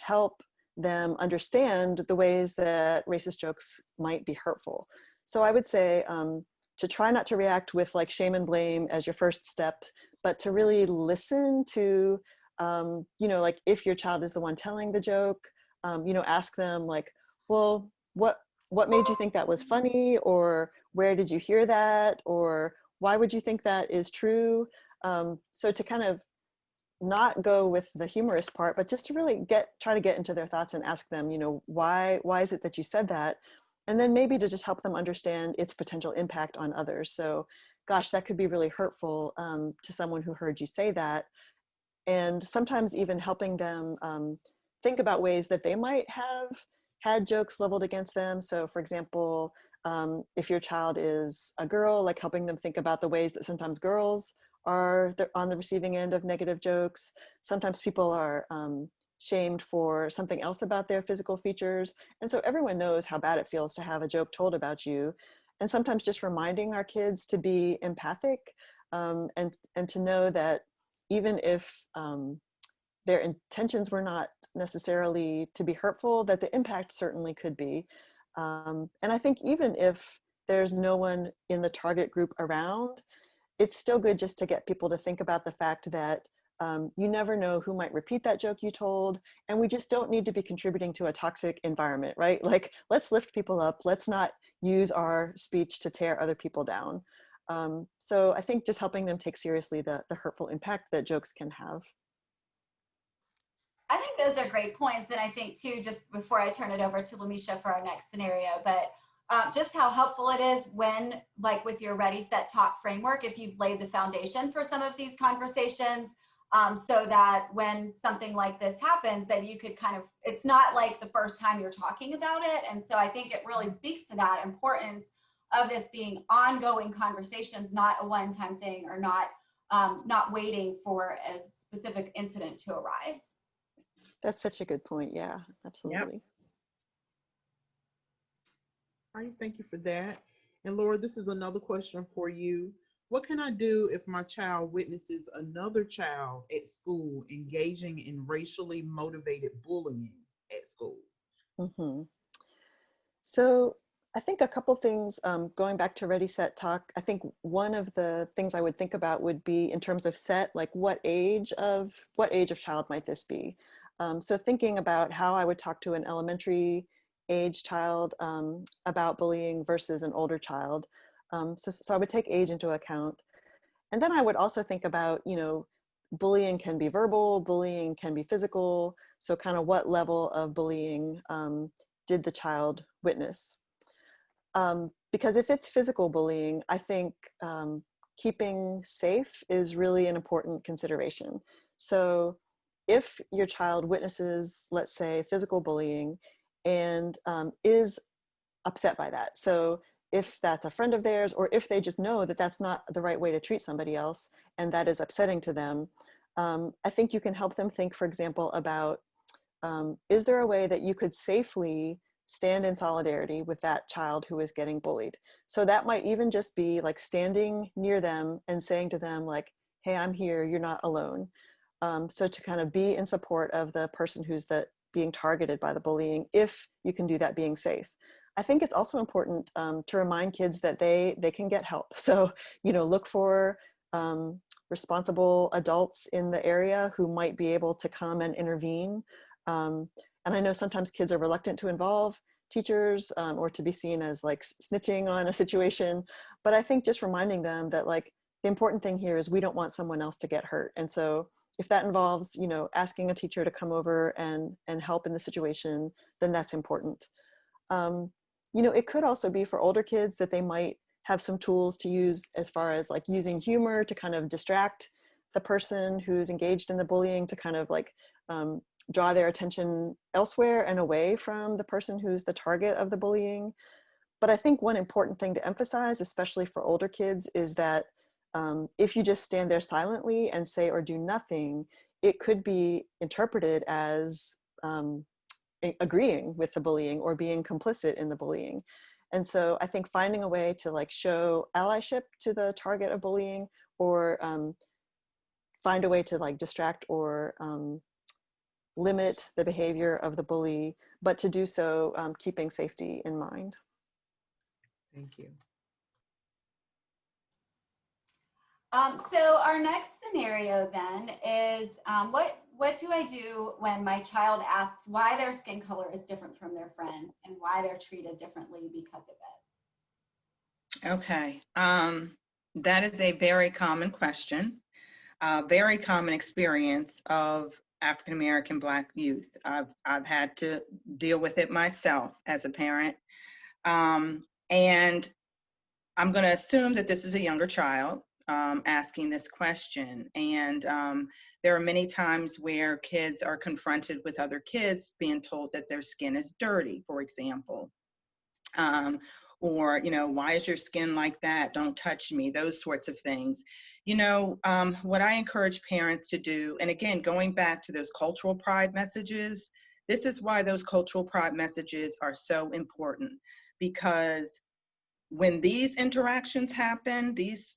help them understand the ways that racist jokes might be hurtful. So I would say to try not to react with like shame and blame as your first step, but to really listen to, like if your child is the one telling the joke, ask them like, well, what made you think that was funny? Or where did you hear that? Or why would you think that is true? So to kind of not go with the humorous part, but just to really try to get into their thoughts and ask them, why is it that you said that? And then maybe to just help them understand its potential impact on others. So gosh, that could be really hurtful to someone who heard you say that. And sometimes even helping them think about ways that they might have had jokes leveled against them. So for example, if your child is a girl, like helping them think about the ways that sometimes girls are on the receiving end of negative jokes. Sometimes people are shamed for something else about their physical features. And so everyone knows how bad it feels to have a joke told about you. And sometimes just reminding our kids to be empathic and to know that even if their intentions were not necessarily to be hurtful, that the impact certainly could be. And I think even if there's no one in the target group around, it's still good just to get people to think about the fact that you never know who might repeat that joke you told, and we just don't need to be contributing to a toxic environment, right? Like, let's lift people up. Let's not use our speech to tear other people down. So I think just helping them take seriously the hurtful impact that jokes can have. I think those are great points. And I think too, just before I turn it over to Lamisha for our next scenario, but just how helpful it is when, like with your Ready, Set, Talk framework, if you've laid the foundation for some of these conversations, so that when something like this happens, that you could kind of, it's not like the first time you're talking about it. And so I think it really speaks to that importance of this being ongoing conversations, not a one-time thing, or not waiting for a specific incident to arise. That's such a good point. Yeah, absolutely. Yep. All right, thank you for that. And Laura, this is another question for you. What can I do if my child witnesses another child at school engaging in racially motivated bullying at school? Mm-hmm. So I think a couple things, going back to Ready, Set, Talk, I think one of the things I would think about would be in terms of set, like what age of child might this be? So thinking about how I would talk to an elementary age child about bullying versus an older child. So I would take age into account. And then I would also think about, bullying can be verbal, bullying can be physical. So kind of what level of bullying did the child witness? Because if it's physical bullying, I think keeping safe is really an important consideration. So if your child witnesses, let's say, physical bullying and is upset by that. So if that's a friend of theirs, or if they just know that that's not the right way to treat somebody else and that is upsetting to them, I think you can help them think, for example, about is there a way that you could safely stand in solidarity with that child who is getting bullied? So that might even just be like standing near them and saying to them like, hey, I'm here, you're not alone. So to kind of be in support of the person who's being targeted by the bullying, if you can do that being safe. I think it's also important to remind kids that they can get help. So, look for responsible adults in the area who might be able to come and intervene. And I know sometimes kids are reluctant to involve teachers or to be seen as like snitching on a situation. But I think just reminding them that like the important thing here is we don't want someone else to get hurt. And so if that involves, asking a teacher to come over and help in the situation, then that's important. you know, it could also be for older kids that they might have some tools to use as far as like using humor to kind of distract the person who's engaged in the bullying, to kind of like draw their attention elsewhere and away from the person who's the target of the bullying. But I think one important thing to emphasize, especially for older kids, is that if you just stand there silently and say or do nothing, it could be interpreted as agreeing with the bullying or being complicit in the bullying. And so I think finding a way to like show allyship to the target of bullying, or find a way to like distract or limit the behavior of the bully, but to do so keeping safety in mind. Thank you. So our next scenario then is, what do I do when my child asks why their skin color is different from their friend and why they're treated differently because of it? Okay, that is a very common question, very common experience of African American Black youth. I've had to deal with it myself as a parent, and I'm going to assume that this is a younger child asking this question. And there are many times where kids are confronted with other kids being told that their skin is dirty, for example. Or, you know, why is your skin like that? Don't touch me, those sorts of things. You know, what I encourage parents to do, and again, going back to those cultural pride messages, this is why those cultural pride messages are so important, because when these interactions happen, these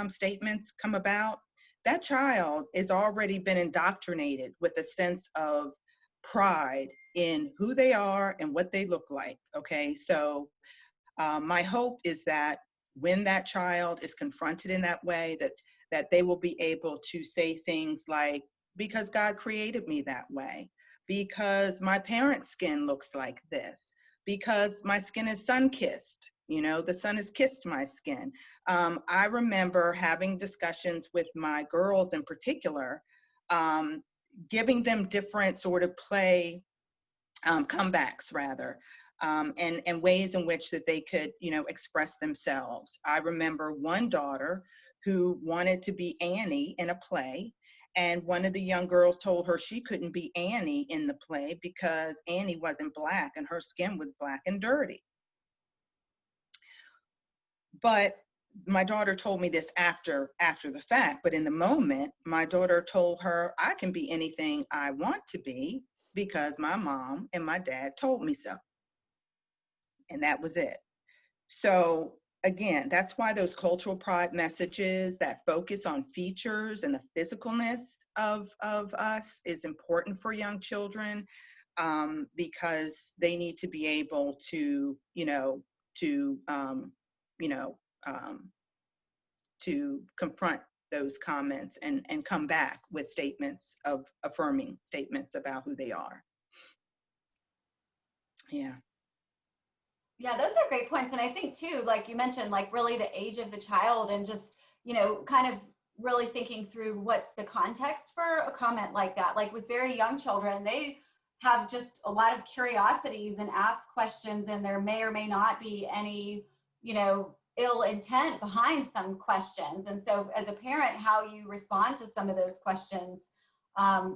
statements come about, that child has already been indoctrinated with a sense of pride in who they are and what they look like. Okay, so my hope is that when that child is confronted in that way, that they will be able to say things like, because God created me that way, because my parents' skin looks like this, because my skin is sun-kissed. You know, the sun has kissed my skin. I remember having discussions with my girls in particular, giving them different sort of play comebacks rather, and ways in which that they could, you know, express themselves. I remember one daughter who wanted to be Annie in a play, and one of the young girls told her she couldn't be Annie in the play because Annie wasn't Black and her skin was black and dirty. But my daughter told me this after the fact, but in the moment, my daughter told her, I can be anything I want to be because my mom and my dad told me so. And that was it. So again, that's why those cultural pride messages that focus on features and the physicalness of us is important for young children, because they need to be able to, to confront those comments and come back with statements of affirming statements about who they are. Yeah. Yeah, those are great points. And I think too, like you mentioned, like really the age of the child and just, you know, kind of really thinking through what's the context for a comment like that. Like with very young children, they have just a lot of curiosities and ask questions, and there may or may not be any, you know, ill intent behind some questions. And so as a parent, how you respond to some of those questions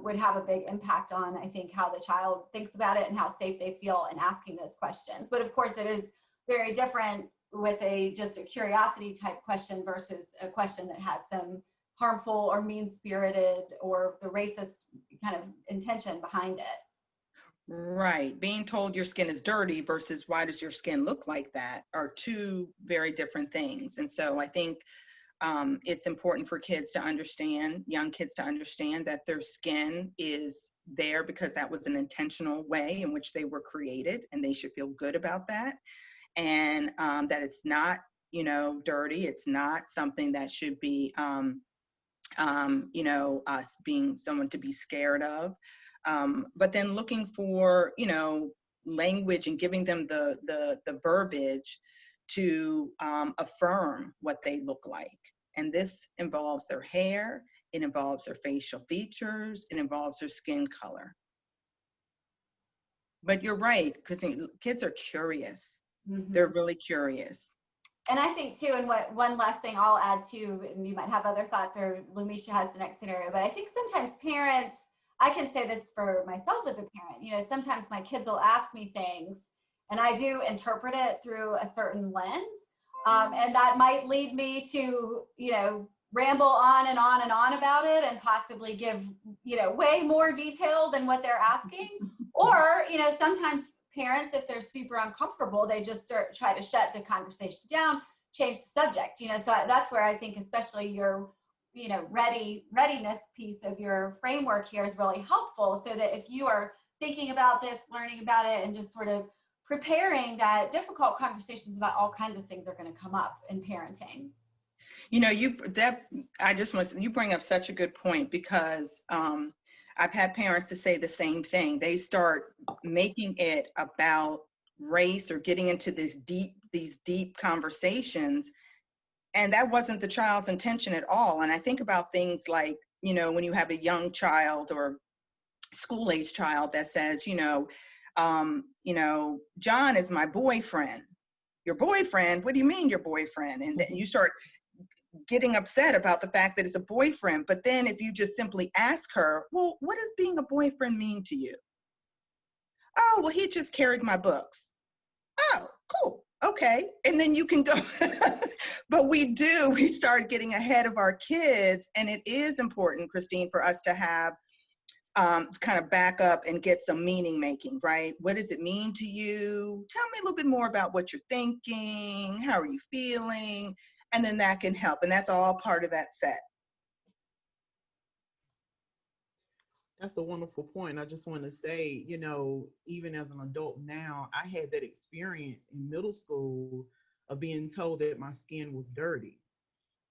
would have a big impact on, I think, how the child thinks about it and how safe they feel in asking those questions. But of course, it is very different with just a curiosity type question versus a question that has some harmful or mean-spirited or the racist kind of intention behind it. Right. Being told your skin is dirty versus why does your skin look like that are two very different things. And so I think it's important for kids to understand, young kids to understand, that their skin is there because that was an intentional way in which they were created, and they should feel good about that. And that it's not, you know, dirty. It's not something that should be, you know, us being someone to be scared of. But then looking for, you know, language and giving them the verbiage to affirm what they look like. And this involves their hair, it involves their facial features, it involves their skin color. But you're right, because kids are curious. They're really curious. And I think too, and what one last thing I'll add too, and you might have other thoughts, or Lumisha has the next scenario, but I think sometimes parents, I can say this for myself as a parent, you know, sometimes my kids will ask me things and I do interpret it through a certain lens. And that might lead me to, you know, ramble on and on and on about it and possibly give, you know, way more detail than what they're asking. Or, you know, sometimes parents, if they're super uncomfortable, they just try to shut the conversation down, change the subject, you know. So that's where I think especially your, you know, readiness piece of your framework here is really helpful, so that if you are thinking about this, learning about it, and just sort of preparing, that difficult conversations about all kinds of things are going to come up in parenting. You know, you bring up such a good point, because I've had parents to say the same thing. They start making it about race or getting into these deep conversations, and that wasn't the child's intention at all. And I think about things like, you know, when you have a young child or school-age child that says, John is my boyfriend. Your boyfriend? What do you mean your boyfriend? And then you start getting upset about the fact that it's a boyfriend. But then if you just simply ask her, well, what does being a boyfriend mean to you? Oh, well, he just carried my books. Oh, cool. Okay. And then you can go. But we start getting ahead of our kids. And it is important, Christine, for us to have kind of back up and get some meaning making, right? What does it mean to you? Tell me a little bit more about what you're thinking. How are you feeling? And then that can help. And that's all part of that set. That's a wonderful point. I just want to say, you know, even as an adult now, I had that experience in middle school of being told that my skin was dirty.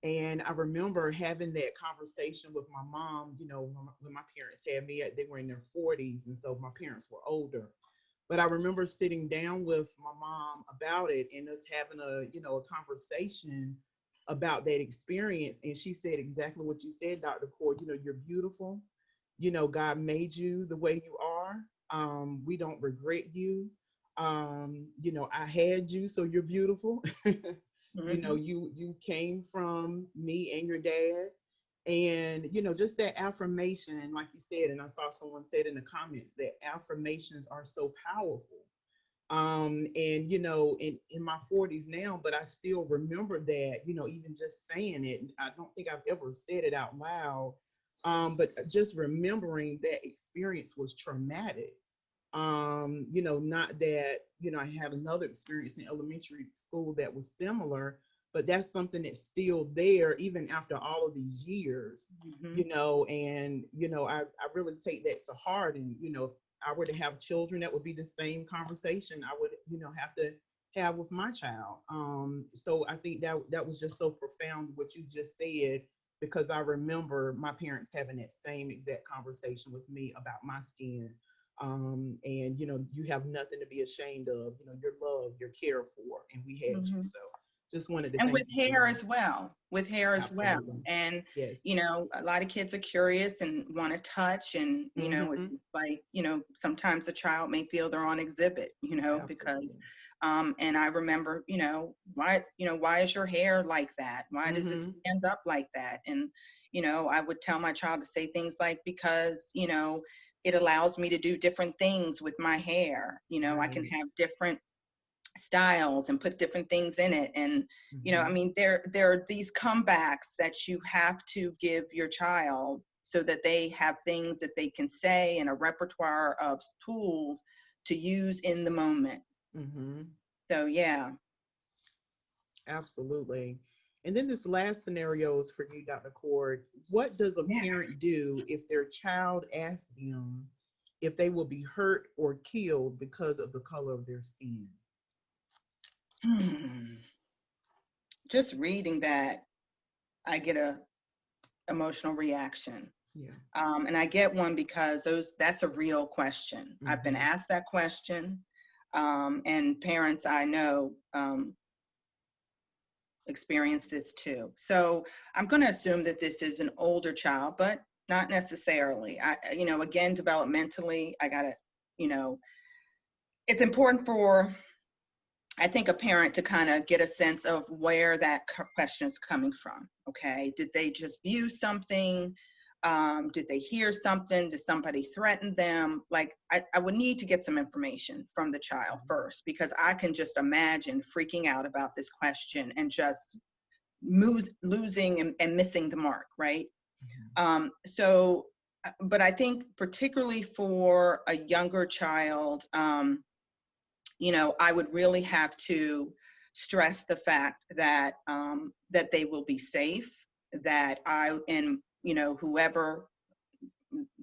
And I remember having that conversation with my mom, you know, when my parents had me, they were in their 40s. And so my parents were older. But I remember sitting down with my mom about it and us having a conversation about that experience. And she said exactly what you said, Dr. Coard. You know, you're beautiful. You know, God made you the way you are. We don't regret you. You know, I had you, so you're beautiful. You know, you came from me and your dad. And, you know, just that affirmation, like you said, and I saw someone said in the comments that affirmations are so powerful. And, you know, in my 40s now, but I still remember that, you know, even just saying it, I don't think I've ever said it out loud. But just remembering that experience was traumatic. You know, not that, you know, I had another experience in elementary school that was similar, but that's something that's still there even after all of these years, you know, and, you know, I really take that to heart. And, you know, if I were to have children, that would be the same conversation I would, you know, have to have with my child. So I think that was just so profound what you just said, because I remember my parents having that same exact conversation with me about my skin. And, you know, you have nothing to be ashamed of. You know, you're loved, you're cared for, and we had you. So just wanted to and thank with you hair as well, Absolutely. as well. And, yes. you know, a lot of kids are curious and want to touch, and, you know, it's like, you know, sometimes the child may feel they're on exhibit, you know, Absolutely. because, and I remember, you know, why is your hair like that? Why does it stand up like that? And, you know, I would tell my child to say things like, because, you know, it allows me to do different things with my hair. You know, I can have different styles and put different things in it. And, you know, I mean, there are these comebacks that you have to give your child so that they have things that they can say and a repertoire of tools to use in the moment. So, yeah. Absolutely. And then this last scenario is for you, Dr. Coard. What does a parent do if their child asks them if they will be hurt or killed because of the color of their skin? Just reading that, I get a emotional reaction. Yeah. And I get one because that's a real question. I've been asked that question. And parents I know experience this too. So I'm going to assume that this is an older child, but not necessarily. You know, again, developmentally, I got to, you know, it's important for I think a parent to kind of get a sense of where that question is coming from. Okay, did they just view something? Did they hear something? Did somebody threaten them? Like, I would need to get some information from the child first, because I can just imagine freaking out about this question and just losing and missing the mark, right? So, but I think particularly for a younger child, you know, I would really have to stress the fact that that they will be safe, that you know, whoever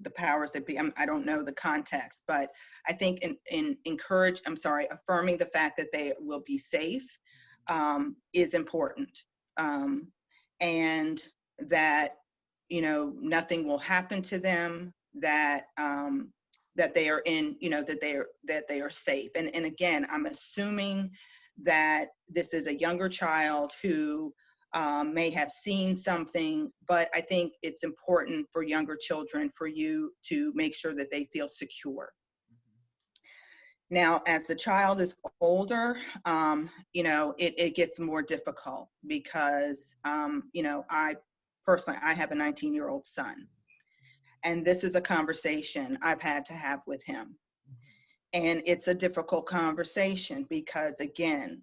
the powers that be, I don't know the context, but I think affirming the fact that they will be safe is important, and that, you know, nothing will happen to them, that that they are in, you know, that they are safe. And again, I'm assuming that this is a younger child who may have seen something, but I think it's important for younger children for you to make sure that they feel secure. Now, as the child is older, you know, it gets more difficult because, you know, I have a 19-year-old son. And this is a conversation I've had to have with him. And it's a difficult conversation because, again,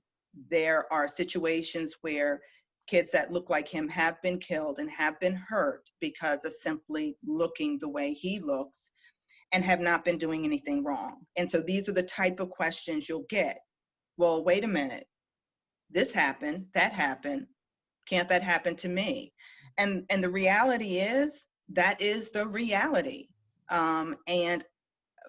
there are situations where kids that look like him have been killed and have been hurt because of simply looking the way he looks and have not been doing anything wrong. And so these are the type of questions you'll get. Well, wait a minute. This happened, that happened. Can't that happen to me? And the reality is, that is the reality. And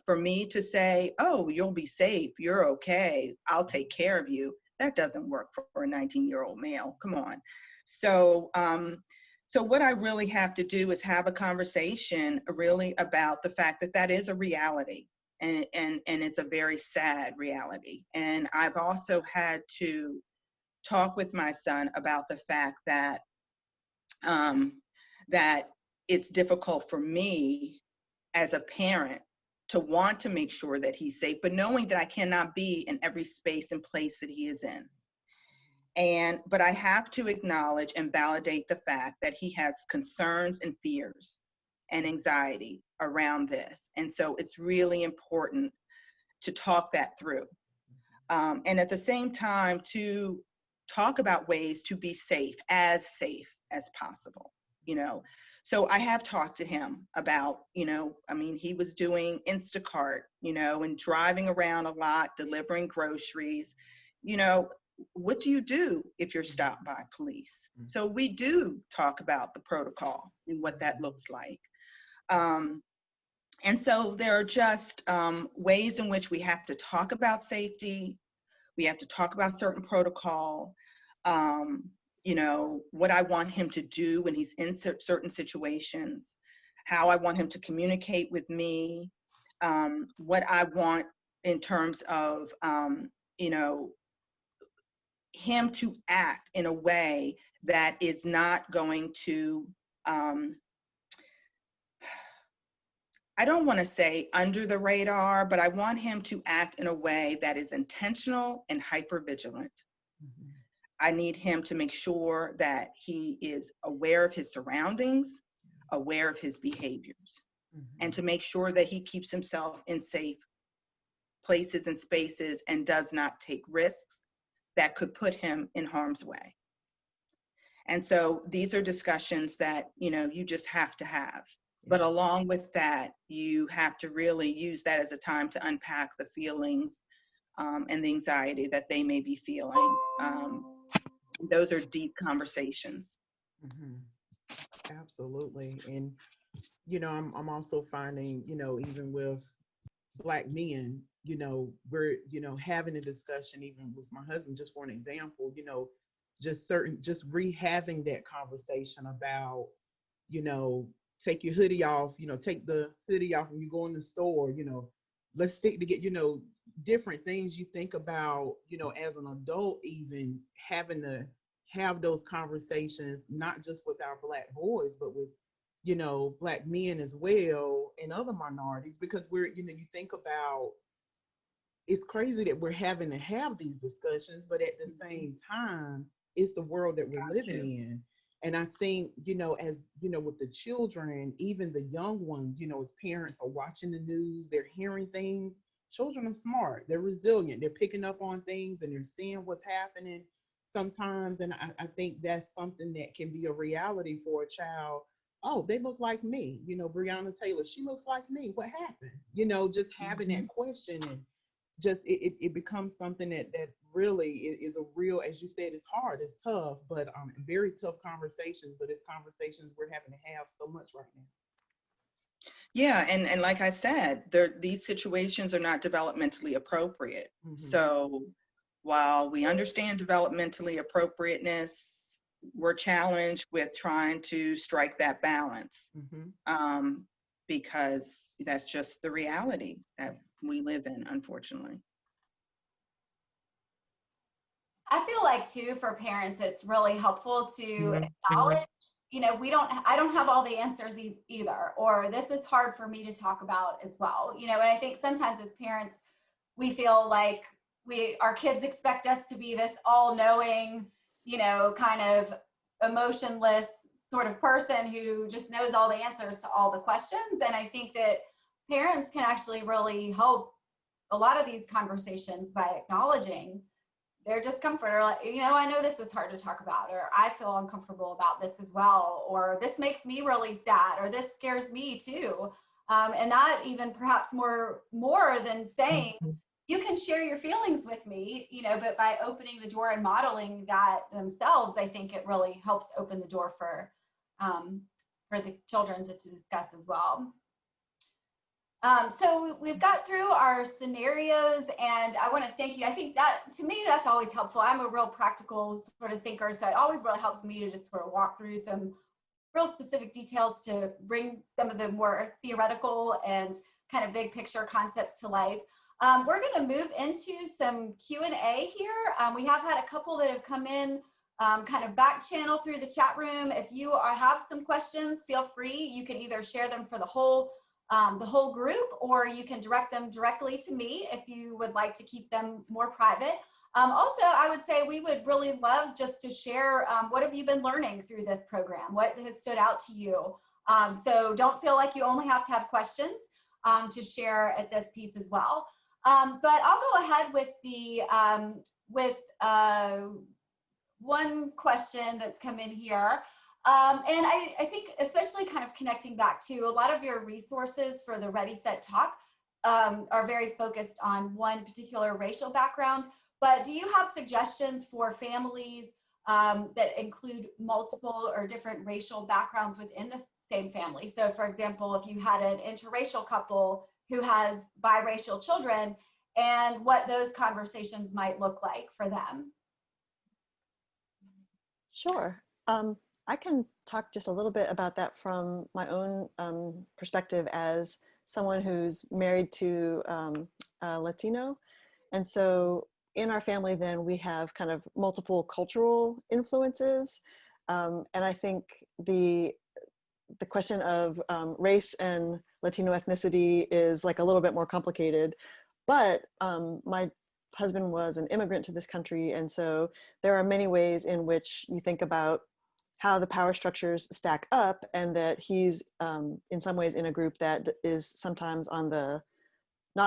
for me to say, oh, you'll be safe, you're okay, I'll take care of you, that doesn't work for a 19-year-old male. Come on. So, so what I really have to do is have a conversation really about the fact that that is a reality, and it's a very sad reality. And I've also had to talk with my son about the fact that that it's difficult for me as a parent to want to make sure that he's safe, but knowing that I cannot be in every space and place that he is in. But I have to acknowledge and validate the fact that he has concerns and fears and anxiety around this. And so it's really important to talk that through. And at the same time, to talk about ways to be safe as possible, you know. So I have talked to him about, you know, I mean, he was doing Instacart, you know, and driving around a lot, delivering groceries. You know, what do you do if you're stopped by police? So we do talk about the protocol and what that looks like. And so there are just ways in which we have to talk about safety. We have to talk about certain protocol. You know, what I want him to do when he's in certain situations, how I want him to communicate with me, what I want in terms of, you know, him to act in a way that is not going to, I don't want to say under the radar, but I want him to act in a way that is intentional and hypervigilant. I need him to make sure that he is aware of his surroundings, aware of his behaviors, and to make sure that he keeps himself in safe places and spaces and does not take risks that could put him in harm's way. And so these are discussions that, you know, you just have to have. But along with that, you have to really use that as a time to unpack the feelings and the anxiety that they may be feeling. Those are deep conversations. Absolutely. And, you know, I'm also finding, you know, even with Black men, you know, we're, you know, having a discussion, even with my husband, just for an example, you know, just re-having that conversation about, you know, take your hoodie off, you know, take the hoodie off when you go in the store, you know, let's stick to get, you know, different things you think about, you know, as an adult, even having to have those conversations, not just with our Black boys, but with, you know, Black men as well and other minorities, because we're, you know, you think about it's crazy that we're having to have these discussions, but at the same time, it's the world that we're living in. And I think, as with the children, even the young ones, as parents are watching the news, they're hearing things. Children are smart, they're resilient, they're picking up on things and they're seeing what's happening sometimes. And I think that's something that can be a reality for a child. Oh, they look like me, Breonna Taylor, she looks like me. What happened? Just having that question, and just it becomes something that really is a real, as you said, it's hard, it's tough, but very tough conversations, but it's conversations we're having to have so much right now. Yeah, and like I said, these situations are not developmentally appropriate. So while we understand developmentally appropriateness, we're challenged with trying to strike that balance, because that's just the reality that we live in, unfortunately. I feel like too, for parents, it's really helpful to acknowledge, I don't have all the answers either, or this is hard for me to talk about as well. And I think sometimes as parents, we feel like our kids expect us to be this all-knowing, kind of emotionless sort of person who just knows all the answers to all the questions. And I think that parents can actually really help a lot of these conversations by acknowledging their discomfort, or I know this is hard to talk about, or I feel uncomfortable about this as well, or this makes me really sad, or this scares me too. And not even perhaps more than saying, you can share your feelings with me, but by opening the door and modeling that themselves, I think it really helps open the door for the children to discuss as well. So we've got through our scenarios, and I want to thank you. I think that, to me, that's always helpful. I'm a real practical sort of thinker, so it always really helps me to just sort of walk through some real specific details to bring some of the more theoretical and kind of big picture concepts to life. We're going to move into some Q&A here. We have had a couple that have come in kind of back channel through the chat room. If you have some questions, feel free. You can either share them for the whole group, or you can direct them directly to me if you would like to keep them more private. Also, I would say we would really love just to share what have you been learning through this program? What has stood out to you? So don't feel like you only have to have questions to share at this piece as well. But I'll go ahead with the one question that's come in here. And I think especially kind of connecting back to a lot of your resources for the Ready, Set, Talk are very focused on one particular racial background, but do you have suggestions for families that include multiple or different racial backgrounds within the same family? So for example, if you had an interracial couple who has biracial children, and what those conversations might look like for them. Sure. I can talk just a little bit about that from my own perspective as someone who's married to a Latino. And so in our family, then we have kind of multiple cultural influences. And I think the question of race and Latino ethnicity is like a little bit more complicated, but my husband was an immigrant to this country. And so there are many ways in which you think about how the power structures stack up, and that he's in some ways in a group that is sometimes not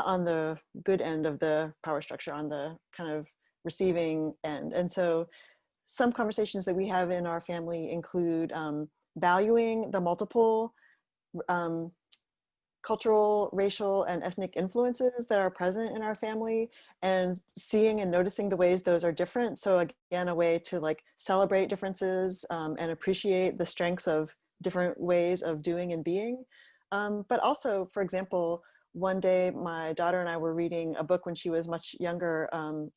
on the good end of the power structure, on the kind of receiving end. And so some conversations that we have in our family include valuing the multiple cultural, racial, and ethnic influences that are present in our family, and seeing and noticing the ways those are different. So again, a way to like celebrate differences and appreciate the strengths of different ways of doing and being. But also, for example, one day my daughter and I were reading a book when she was much younger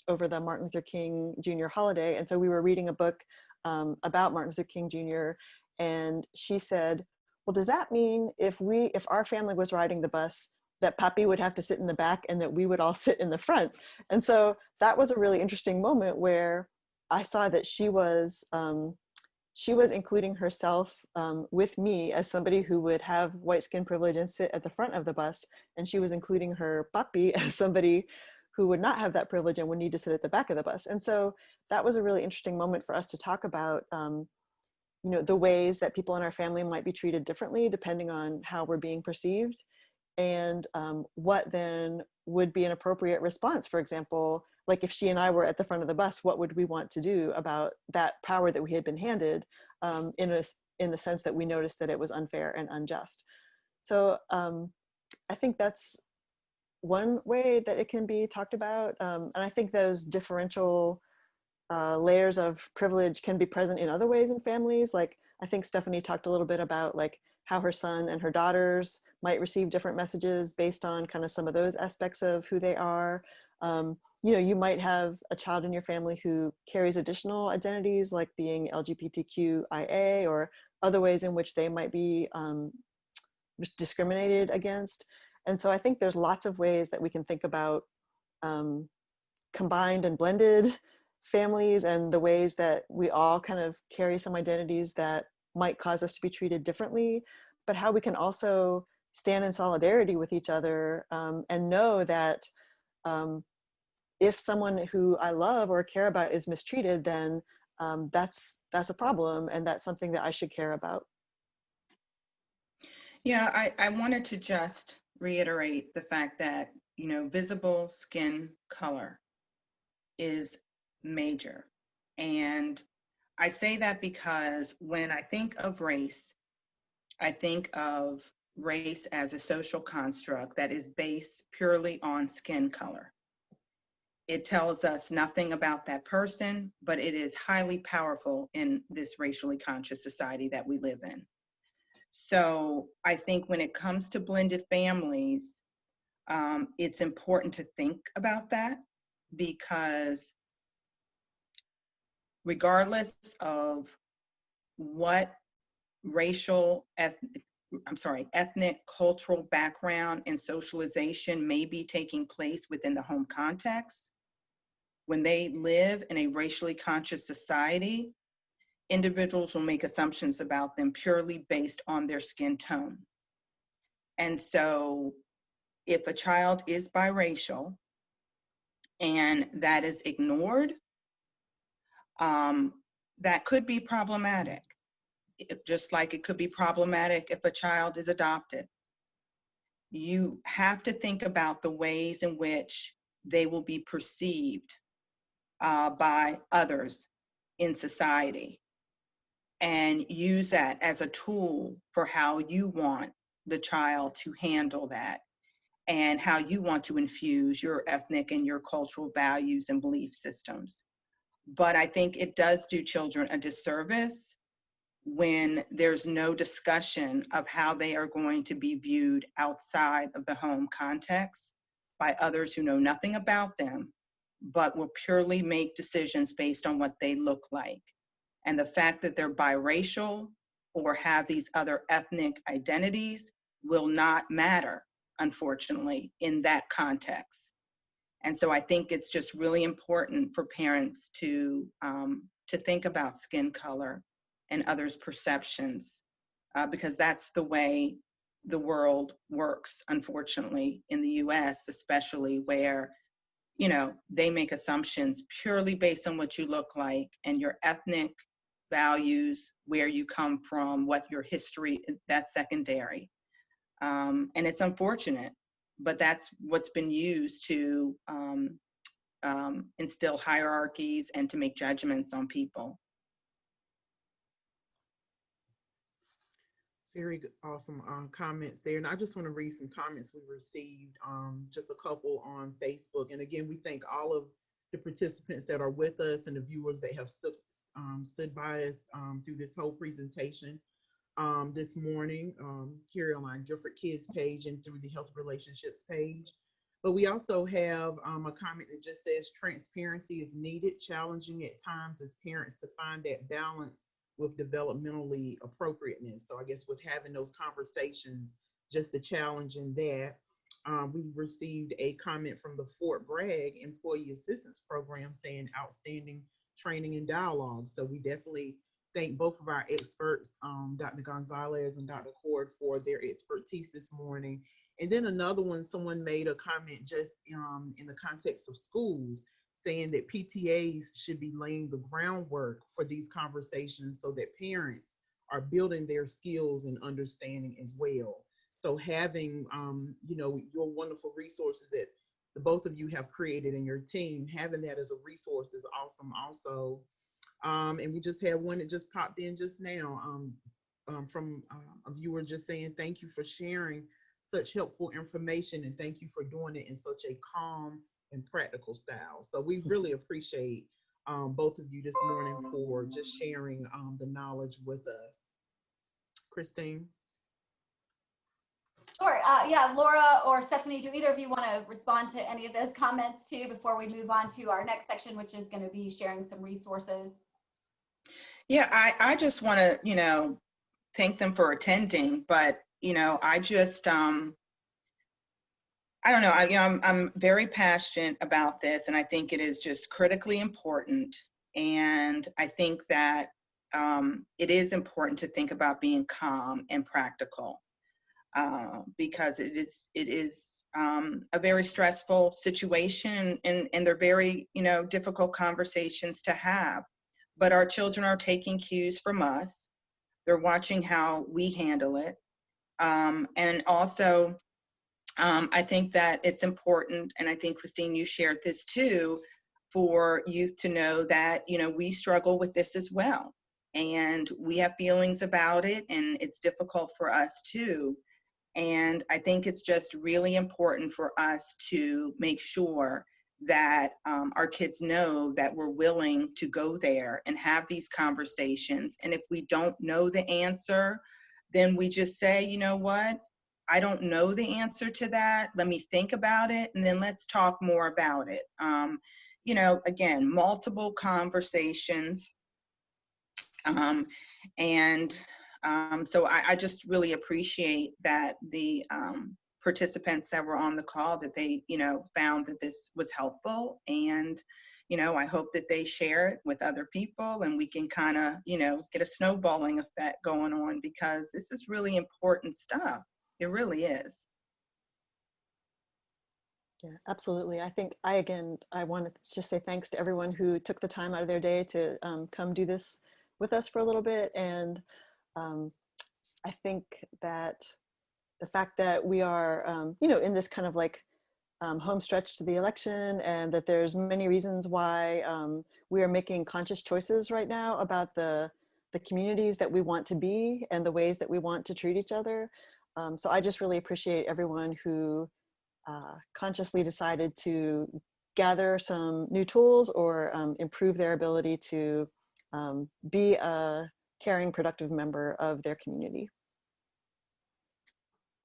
over the Martin Luther King Jr. holiday. And so we were reading a book about Martin Luther King Jr. And she said, well, does that mean if our family was riding the bus, that Papi would have to sit in the back and that we would all sit in the front? And so that was a really interesting moment where I saw that she was including herself with me as somebody who would have white skin privilege and sit at the front of the bus. And she was including her Papi as somebody who would not have that privilege and would need to sit at the back of the bus. And so that was a really interesting moment for us to talk about, you know, the ways that people in our family might be treated differently depending on how we're being perceived, and what then would be an appropriate response. For example, like if she and I were at the front of the bus, what would we want to do about that power that we had been handed, in the sense that we noticed that it was unfair and unjust. So I think that's one way that it can be talked about. And I think those differential layers of privilege can be present in other ways in families. Like I think Stephanie talked a little bit about like how her son and her daughters might receive different messages based on kind of some of those aspects of who they are. You know, you might have a child in your family who carries additional identities like being LGBTQIA or other ways in which they might be discriminated against. And so I think there's lots of ways that we can think about combined and blended families, and the ways that we all kind of carry some identities that might cause us to be treated differently, but how we can also stand in solidarity with each other, and know that if someone who I love or care about is mistreated, then that's a problem, and that's something that I should care about. Yeah, I wanted to just reiterate the fact that, you know, visible skin color is major. And I say that because when I think of race, I think of race as a social construct that is based purely on skin color. It tells us nothing about that person, but it is highly powerful in this racially conscious society that we live in. So I think when it comes to blended families, it's important to think about that, because regardless of what ethnic, cultural background and socialization may be taking place within the home context, when they live in a racially conscious society, individuals will make assumptions about them purely based on their skin tone. And so if a child is biracial and that is ignored, that could be problematic. Just like it could be problematic if a child is adopted. You have to think about the ways in which they will be perceived by others in society, and use that as a tool for how you want the child to handle that, and how you want to infuse your ethnic and your cultural values and belief systems. But I think it does do children a disservice when there's no discussion of how they are going to be viewed outside of the home context by others who know nothing about them, but will purely make decisions based on what they look like. And the fact that they're biracial or have these other ethnic identities will not matter, unfortunately, in that context. And so I think it's just really important for parents to think about skin color and others' perceptions, because that's the way the world works, unfortunately, in the US, especially, where, you know, they make assumptions purely based on what you look like and your ethnic values, where you come from, what your history, that's secondary. And it's unfortunate, but that's what's been used to instill hierarchies and to make judgments on people. Very good, awesome comments there. And I just want to read some comments we received, just a couple on Facebook. And again, we thank all of the participants that are with us and the viewers that have stood by us through this whole presentation this morning, here on our Guilford Kids page and through the Health Relationships page. But we also have a comment that just says transparency is needed, challenging at times as parents to find that balance with developmentally appropriateness. So I guess with having those conversations, just the challenge in that. We received a comment from the Fort Bragg Employee Assistance Program saying outstanding training and dialogue. So we definitely thank both of our experts, Dr. Gonzalez and Dr. Coard, for their expertise this morning. And then another one, someone made a comment just in the context of schools, saying that PTAs should be laying the groundwork for these conversations so that parents are building their skills and understanding as well. So having, your wonderful resources that the both of you have created in your team, having that as a resource is awesome also. And we just had one that just popped in just now from a viewer just saying, thank you for sharing such helpful information, and thank you for doing it in such a calm and practical style. So we really appreciate both of you this morning for just sharing the knowledge with us. Christine? Sure. Yeah, Laura or Stephanie, do either of you want to respond to any of those comments too before we move on to our next section, which is going to be sharing some resources? Yeah, I just want to, thank them for attending, but, I just, I don't know, I'm very passionate about this, and I think it is just critically important. And I think that it is important to think about being calm and practical. Because it is a very stressful situation, and they're very, difficult conversations to have. But our children are taking cues from us. They're watching how we handle it. And also, I think that it's important, and I think, Christine, you shared this too, for youth to know that, we struggle with this as well. And we have feelings about it, and it's difficult for us too. And I think it's just really important for us to make sure that our kids know that we're willing to go there and have these conversations. And if we don't know the answer, then we just say, you know what, I don't know the answer to that. Let me think about it, and then let's talk more about it. Again, multiple conversations. So I just really appreciate that the participants that were on the call, that they, found that this was helpful. And, I hope that they share it with other people, and we can kind of, get a snowballing effect going on, because this is really important stuff. It really is. Yeah, absolutely. I think I want to just say thanks to everyone who took the time out of their day to come do this with us for a little bit. And I think that the fact that we are, in this kind of like home stretch to the election, and that there's many reasons why we are making conscious choices right now about the communities that we want to be and the ways that we want to treat each other. So I just really appreciate everyone who consciously decided to gather some new tools or improve their ability to be a caring, productive member of their community.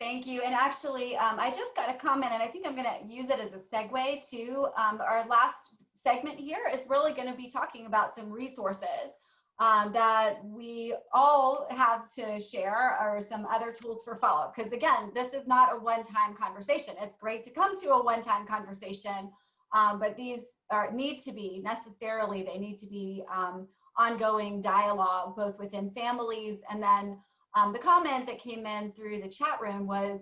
Thank you. And actually, I just got a comment, and I think I'm going to use it as a segue to our last segment here is really going to be talking about some resources that we all have to share, or some other tools for follow-up. Because again, this is not a one-time conversation. It's great to come to a one-time conversation, but these need to be ongoing dialogue, both within families. And then the comment that came in through the chat room was,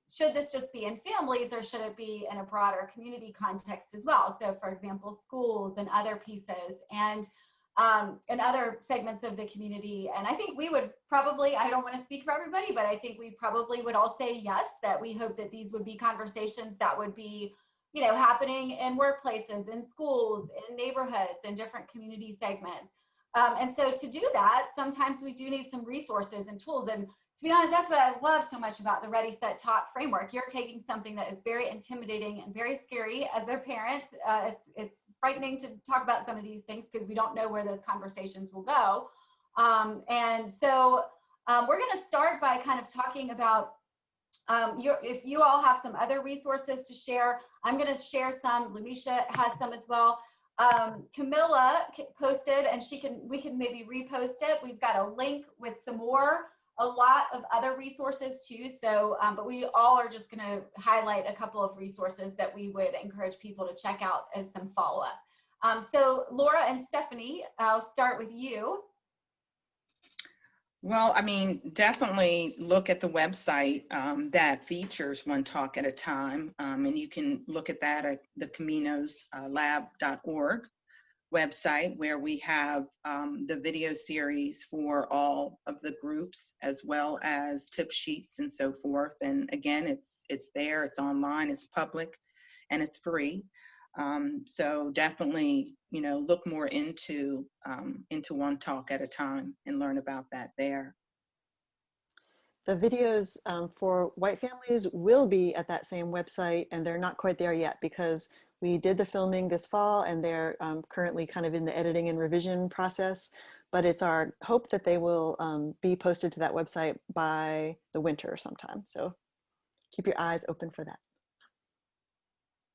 should this just be in families, or should it be in a broader community context as well? So for example, schools and other pieces, and other segments of the community. And I think we would probably, I don't want to speak for everybody, but I think we probably would all say yes, that we hope that these would be conversations that would be, happening in workplaces, in schools, in neighborhoods, in different community segments. And so to do that, sometimes we do need some resources and tools. And to be honest, that's what I love so much about the Ready, Set, Talk framework. You're taking something that is very intimidating and very scary as their parent. It's frightening to talk about some of these things because we don't know where those conversations will go. And so we're going to start by kind of talking about if you all have some other resources to share. I'm going to share some. Lumisha has some as well. Camilla posted, and we can maybe repost it. We've got a link with a lot of other resources too. So, but we all are just going to highlight a couple of resources that we would encourage people to check out as some follow-up. So Laura and Stephanie, I'll start with you. Well, I mean, definitely look at the website that features One Talk at a Time, and you can look at that at the caminoslab.org website, where we have the video series for all of the groups, as well as tip sheets and so forth. And again, it's there, it's online, it's public, and it's free. So definitely, you know, look more into One Talk at a Time and learn about that there. The videos for white families will be at that same website, and they're not quite there yet because we did the filming this fall and they're currently kind of in the editing and revision process, but it's our hope that they will be posted to that website by the winter sometime. So keep your eyes open for that.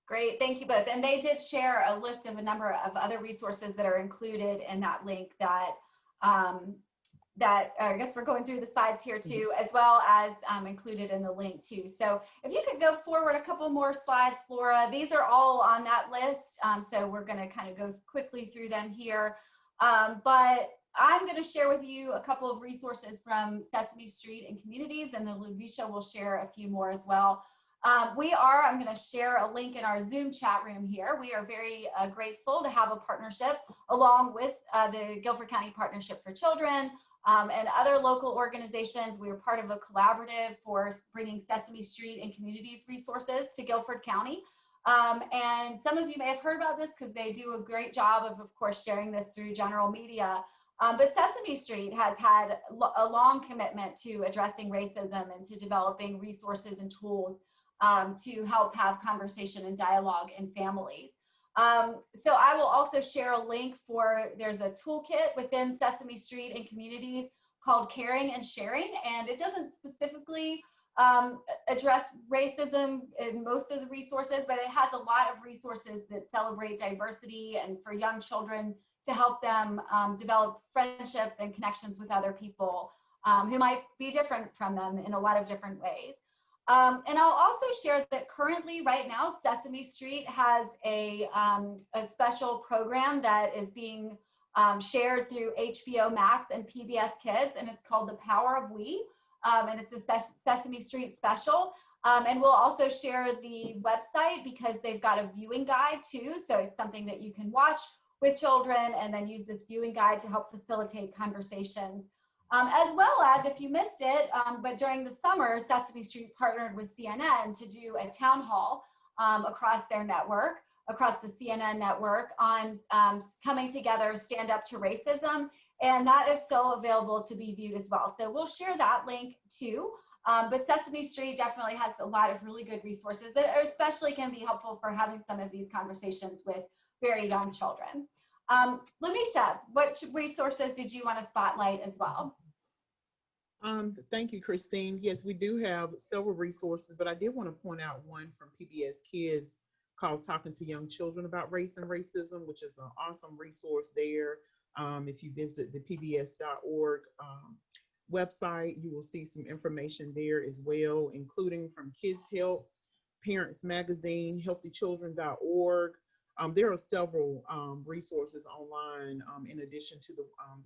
Great, thank you both. And they did share a list of a number of other resources that are included in that link that I guess we're going through the slides here too, as well as included in the link too. So if you could go forward a couple more slides, Laura, these are all on that list. So we're gonna kind of go quickly through them here. But I'm gonna share with you a couple of resources from Sesame Street and Communities, and then Luvisha will share a few more as well. I'm going to share a link in our Zoom chat room here. We are very grateful to have a partnership along with the Guilford County Partnership for Children and other local organizations. We are part of a collaborative for bringing Sesame Street and Communities resources to Guilford County. And some of you may have heard about this because they do a great job of course, sharing this through general media. But Sesame Street has had a long commitment to addressing racism and to developing resources and tools to help have conversation and dialogue in families. So I will also share a link for, there's a toolkit within Sesame Street and Communities called Caring and Sharing, and it doesn't specifically address racism in most of the resources, but it has a lot of resources that celebrate diversity and for young children to help them develop friendships and connections with other people who might be different from them in a lot of different ways. And I'll also share that currently, right now, Sesame Street has a special program that is being shared through HBO Max and PBS Kids, and it's called The Power of We, and it's a Sesame Street special. And we'll also share the website because they've got a viewing guide too, so it's something that you can watch with children and then use this viewing guide to help facilitate conversations. As well as, if you missed it, but during the summer, Sesame Street partnered with CNN to do a town hall across their network, across the CNN network, on coming together, stand up to racism, and that is still available to be viewed as well. So we'll share that link too. But Sesame Street definitely has a lot of really good resources that especially can be helpful for having some of these conversations with very young children. Luvisha, what resources did you want to spotlight as well? Thank you, Christine. Yes, we do have several resources, but I did want to point out one from PBS Kids called Talking to Young Children About Race and Racism, which is an awesome resource there. If you visit the pbs.org website, you will see some information there as well, including from Kids Help, Parents Magazine, healthychildren.org. There are several resources online in addition to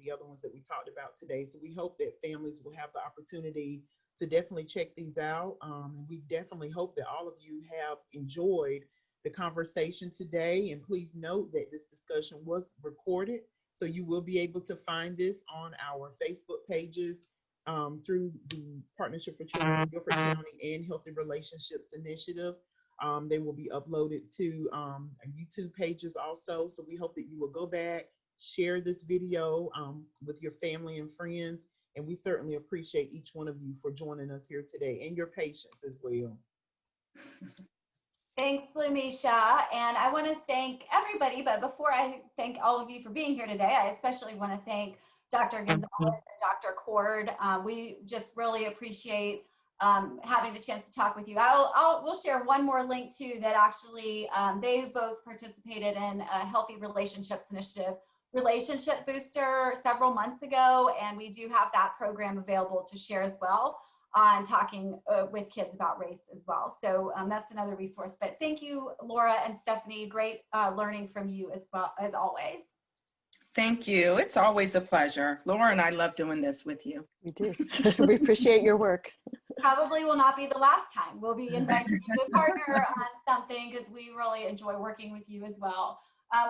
the other ones that we talked about today. So we hope that families will have the opportunity to definitely check these out. And we definitely hope that all of you have enjoyed the conversation today. And please note that this discussion was recorded. So you will be able to find this on our Facebook pages through the Partnership for Children in Guilford County and Healthy Relationships Initiative. They will be uploaded to YouTube pages also. So we hope that you will go back, share this video with your family and friends. And we certainly appreciate each one of you for joining us here today and your patience as well. Thanks, Luvisha. And I want to thank everybody, but before I thank all of you for being here today, I especially want to thank Dr. Gonzalez and Dr. Coard. We just really appreciate having the chance to talk with you. We'll share one more link too that actually they both participated in a Healthy Relationships Initiative Relationship Booster several months ago, and we do have that program available to share as well. on talking with kids about race as well. So that's another resource. But thank you, Laura and Stephanie. Great learning from you as well, as always. Thank you. It's always a pleasure. Laura and I love doing this with you. We do. We appreciate your work. Probably will not be the last time. We'll be inviting you to partner on something because we really enjoy working with you as well.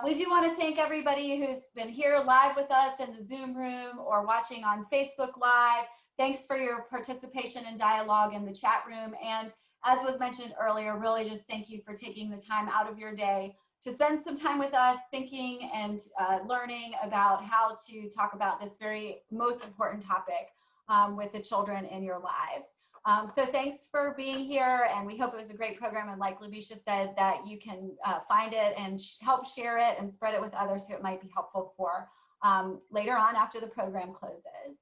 We do want to thank everybody who's been here live with us in the Zoom room or watching on Facebook Live. Thanks for your participation and dialogue in the chat room. And as was mentioned earlier, really just thank you for taking the time out of your day to spend some time with us thinking and learning about how to talk about this very most important topic with the children in your lives. So thanks for being here, and we hope it was a great program, and like Lumisha said, that you can find it and help share it and spread it with others who it might be helpful for later on after the program closes.